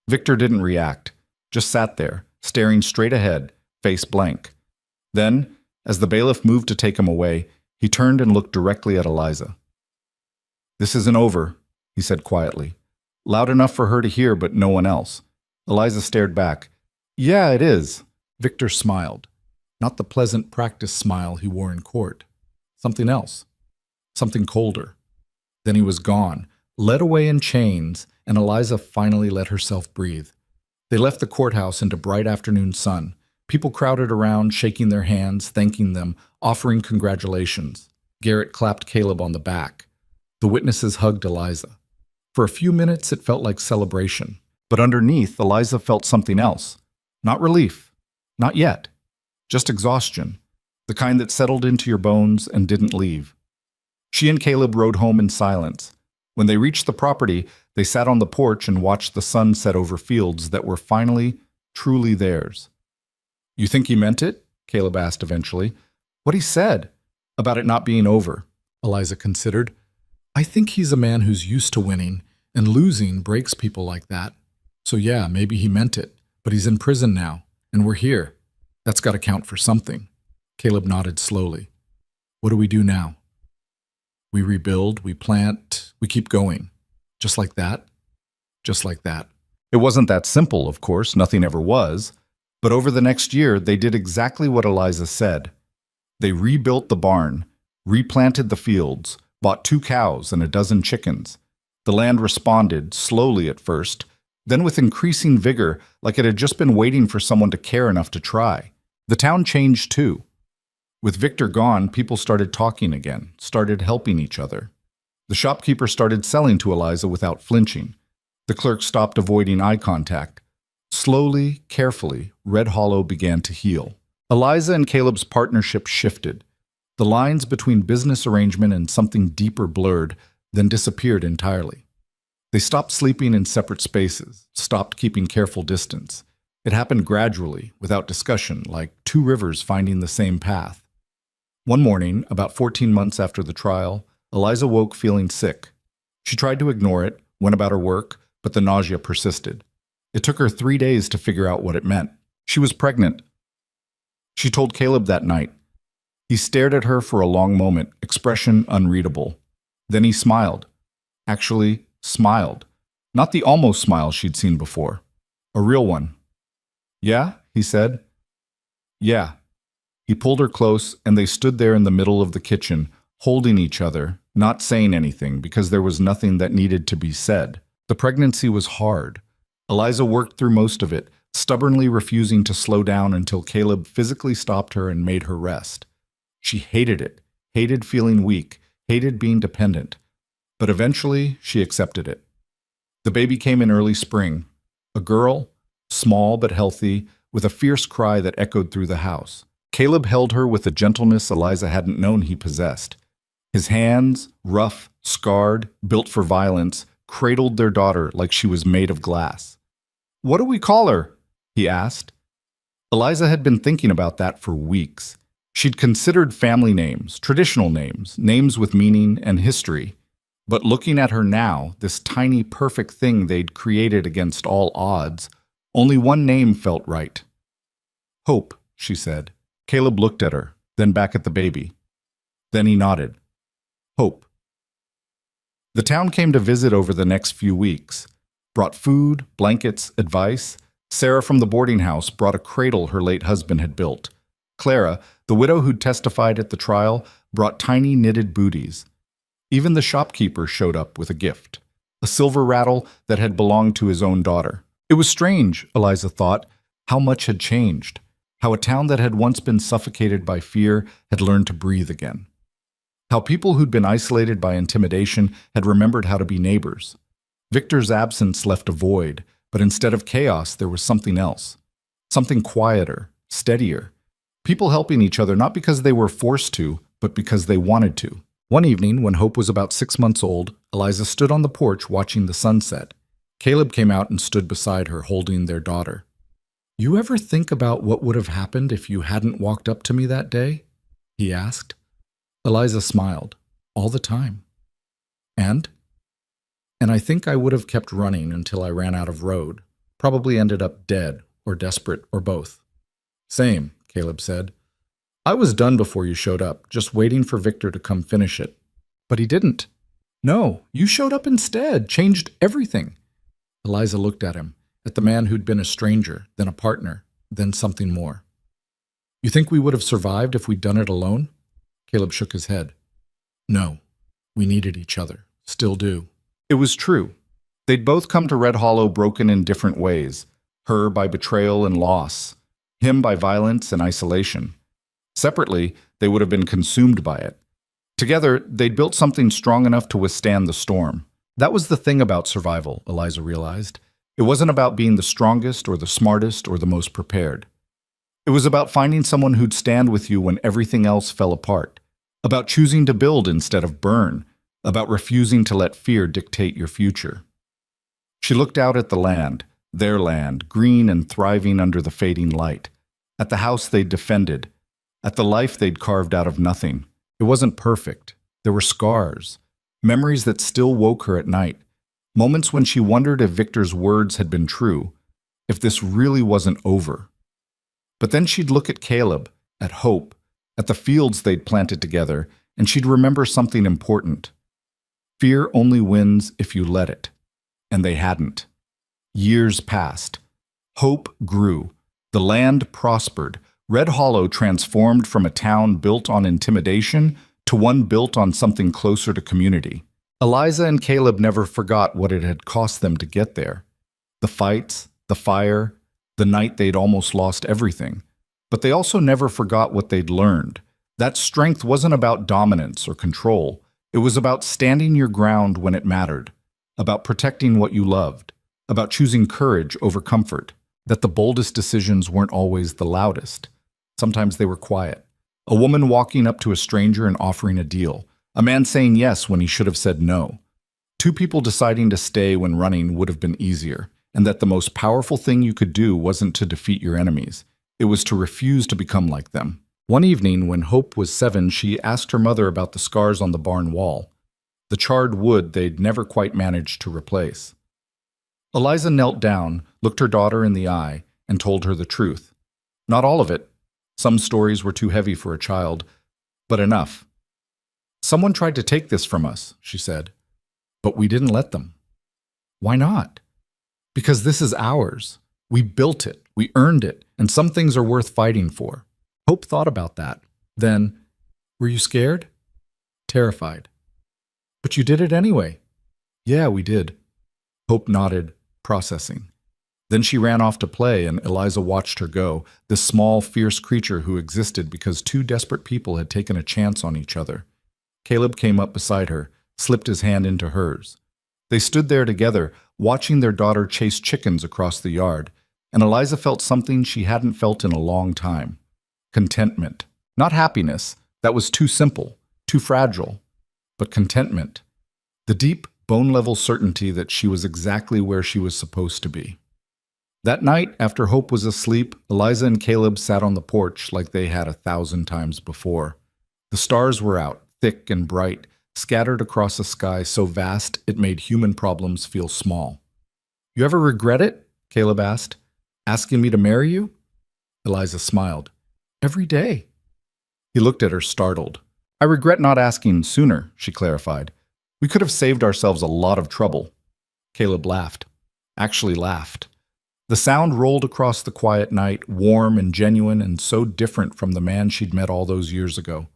Victor didn't react, just sat there, staring straight ahead, face blank. Then, as the bailiff moved to take him away, he turned and looked directly at Eliza. "This isn't over," he said quietly. Loud enough for her to hear, but no one else. Eliza stared back. "Yeah, it is." Victor smiled. Not the pleasant practice smile he wore in court. Something else. Something colder. Then he was gone, led away in chains, and Eliza finally let herself breathe. They left the courthouse into bright afternoon sun. People crowded around, shaking their hands, thanking them, offering congratulations. Garrett clapped Caleb on the back. The witnesses hugged Eliza. For a few minutes, it felt like celebration. But underneath, Eliza felt something else. Not relief. Not yet. Just exhaustion. The kind that settled into your bones and didn't leave. She and Caleb rode home in silence. When they reached the property, they sat on the porch and watched the sun set over fields that were finally, truly theirs. "You think he meant it?" Caleb asked eventually. "What he said about it not being over," Eliza considered. "I think he's a man who's used to winning, and losing breaks people like that. So yeah, maybe he meant it, but he's in prison now, and we're here. That's got to count for something." Caleb nodded slowly. "What do we do now?" "We rebuild, we plant, we keep going. Just like that. Just like that." It wasn't that simple, of course, nothing ever was. But over the next year, they did exactly what Eliza said. They rebuilt the barn, replanted the fields, bought 2 cows and a dozen chickens. The land responded, slowly at first, then with increasing vigor, like it had just been waiting for someone to care enough to try. The town changed too. With Victor gone, people started talking again, started helping each other. The shopkeeper started selling to Eliza without flinching. The clerk stopped avoiding eye contact. Slowly, carefully, Red Hollow began to heal. Eliza and Caleb's partnership shifted. The lines between business arrangement and something deeper blurred, then disappeared entirely. They stopped sleeping in separate spaces, stopped keeping careful distance. It happened gradually, without discussion, like 2 rivers finding the same path. One morning, about 14 months after the trial, Eliza woke feeling sick. She tried to ignore it, went about her work, but the nausea persisted. It took her 3 days to figure out what it meant. She was pregnant. She told Caleb that night. He stared at her for a long moment, expression unreadable. Then he smiled. Actually, smiled. Not the almost smile she'd seen before. A real one. "Yeah?" he said. "Yeah." He pulled her close, and they stood there in the middle of the kitchen, holding each other, not saying anything because there was nothing that needed to be said. The pregnancy was hard. Eliza worked through most of it, stubbornly refusing to slow down until Caleb physically stopped her and made her rest. She hated it, hated feeling weak, hated being dependent. But eventually, she accepted it. The baby came in early spring. A girl, small but healthy, with a fierce cry that echoed through the house. Caleb held her with a gentleness Eliza hadn't known he possessed. His hands, rough, scarred, built for violence, cradled their daughter like she was made of glass. "What do we call her?" he asked. Eliza had been thinking about that for weeks. She'd considered family names, traditional names, names with meaning and history. But looking at her now, this tiny, perfect thing they'd created against all odds, only one name felt right. "Hope," she said. Caleb looked at her, then back at the baby. Then he nodded. Hope. The town came to visit over the next few weeks. Brought food, blankets, advice. Sarah from the boarding house brought a cradle her late husband had built. Clara, the widow who'd testified at the trial, brought tiny knitted booties. Even the shopkeeper showed up with a gift, a silver rattle that had belonged to his own daughter. It was strange, Eliza thought, how much had changed, how a town that had once been suffocated by fear had learned to breathe again. How people who'd been isolated by intimidation had remembered how to be neighbors. Victor's absence left a void, but instead of chaos, there was something else. Something quieter, steadier. People helping each other not because they were forced to, but because they wanted to. One evening, when Hope was about 6 months old, Eliza stood on the porch watching the sunset. Caleb came out and stood beside her, holding their daughter. "You ever think about what would have happened if you hadn't walked up to me that day?" he asked. Eliza smiled. "All the time." And I think I would have kept running until I ran out of road. Probably ended up dead, or desperate, or both. "Same," Caleb said. "I was done before you showed up, just waiting for Victor to come finish it." "But he didn't." "No, you showed up instead, changed everything." Eliza looked at him, at the man who'd been a stranger, then a partner, then something more. "You think we would have survived if we'd done it alone?" Caleb shook his head. "No, we needed each other, still do." It was true. They'd both come to Red Hollow broken in different ways, her by betrayal and loss, him by violence and isolation. Separately, they would have been consumed by it. Together, they'd built something strong enough to withstand the storm. That was the thing about survival, Eliza realized. It wasn't about being the strongest or the smartest or the most prepared. It was about finding someone who'd stand with you when everything else fell apart, about choosing to build instead of burn, about refusing to let fear dictate your future. She looked out at the land, their land, green and thriving under the fading light, at the house they'd defended, at the life they'd carved out of nothing. It wasn't perfect. There were scars, memories that still woke her at night, moments when she wondered if Victor's words had been true, if this really wasn't over. But then she'd look at Caleb, at Hope, at the fields they'd planted together, and she'd remember something important. Fear only wins if you let it. And they hadn't. Years passed. Hope grew. The land prospered. Red Hollow transformed from a town built on intimidation to one built on something closer to community. Eliza and Caleb never forgot what it had cost them to get there. The fights, the fire, the night they'd almost lost everything. But they also never forgot what they'd learned. That strength wasn't about dominance or control. It was about standing your ground when it mattered, about protecting what you loved, about choosing courage over comfort, that the boldest decisions weren't always the loudest. Sometimes they were quiet. A woman walking up to a stranger and offering a deal, a man saying yes when he should have said no. Two people deciding to stay when running would have been easier, and that the most powerful thing you could do wasn't to defeat your enemies. It was to refuse to become like them. One evening, when Hope was 7, she asked her mother about the scars on the barn wall, the charred wood they'd never quite managed to replace. Eliza knelt down, looked her daughter in the eye, and told her the truth. Not all of it. Some stories were too heavy for a child, but enough. "Someone tried to take this from us," she said, "but we didn't let them." "Why not?" "Because this is ours. We built it, we earned it, and some things are worth fighting for." Hope thought about that. Then, "Were you scared?" "Terrified." "But you did it anyway." "Yeah, we did." Hope nodded, processing. Then she ran off to play, and Eliza watched her go, this small, fierce creature who existed because two desperate people had taken a chance on each other. Caleb came up beside her, slipped his hand into hers. They stood there together, watching their daughter chase chickens across the yard, and Eliza felt something she hadn't felt in a long time. Contentment. Not happiness. That was too simple, too fragile. But contentment. The deep, bone-level certainty that she was exactly where she was supposed to be. That night, after Hope was asleep, Eliza and Caleb sat on the porch like they had 1,000 times before. The stars were out, thick and bright, scattered across a sky so vast it made human problems feel small. "You ever regret it?" Caleb asked. "Asking me to marry you?" Eliza smiled. "Every day." He looked at her, startled. "I regret not asking sooner," she clarified. "We could have saved ourselves a lot of trouble." Caleb laughed. Actually laughed. The sound rolled across the quiet night, warm and genuine and so different from the man she'd met all those years ago.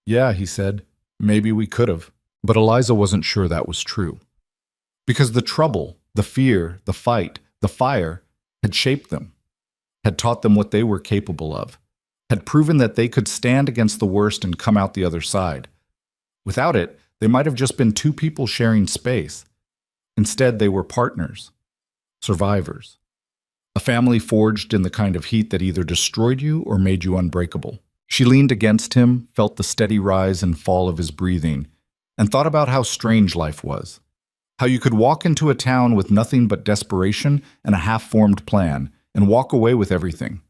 "Yeah," he said, "maybe we could have." But Eliza wasn't sure that was true. Because the trouble, the fear, the fight, the fire had shaped them, had taught them what they were capable of, had proven that they could stand against the worst and come out the other side. Without it, they might have just been two people sharing space. Instead, they were partners, survivors. A family forged in the kind of heat that either destroyed you or made you unbreakable. She leaned against him, felt the steady rise and fall of his breathing, and thought about how strange life was. How you could walk into a town with nothing but desperation and a half-formed plan, and walk away with everything.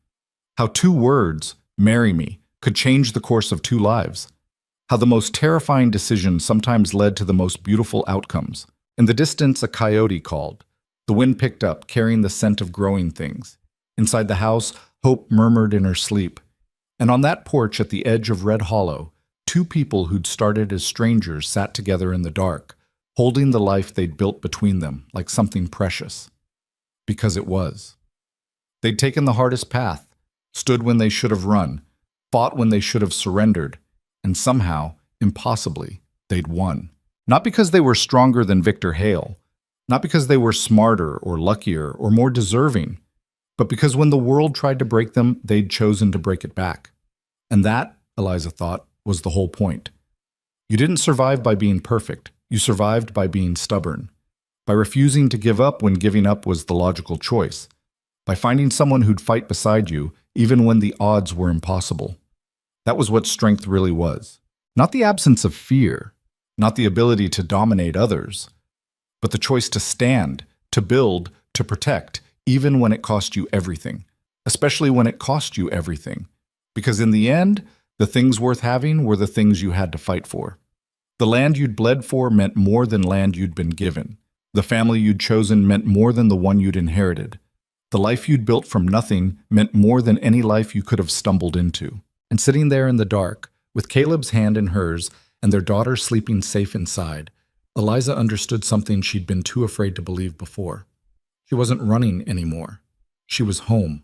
How two words, marry me, could change the course of two lives. How the most terrifying decisions sometimes led to the most beautiful outcomes. In the distance, a coyote called. The wind picked up, carrying the scent of growing things. Inside the house, Hope murmured in her sleep. And on that porch at the edge of Red Hollow, two people who'd started as strangers sat together in the dark, holding the life they'd built between them like something precious. Because it was. They'd taken the hardest path, stood when they should have run, fought when they should have surrendered, and somehow, impossibly, they'd won. Not because they were stronger than Victor Hale, not because they were smarter or luckier or more deserving, but because when the world tried to break them, they'd chosen to break it back. And that, Eliza thought, was the whole point. You didn't survive by being perfect. You survived by being stubborn, by refusing to give up when giving up was the logical choice, by finding someone who'd fight beside you even when the odds were impossible. That was what strength really was. Not the absence of fear, not the ability to dominate others, but the choice to stand, to build, to protect, even when it cost you everything, especially when it cost you everything. Because in the end, the things worth having were the things you had to fight for. The land you'd bled for meant more than land you'd been given. The family you'd chosen meant more than the one you'd inherited. The life you'd built from nothing meant more than any life you could have stumbled into. And sitting there in the dark, with Caleb's hand in hers and their daughter sleeping safe inside, Eliza understood something she'd been too afraid to believe before. She wasn't running anymore. She was home.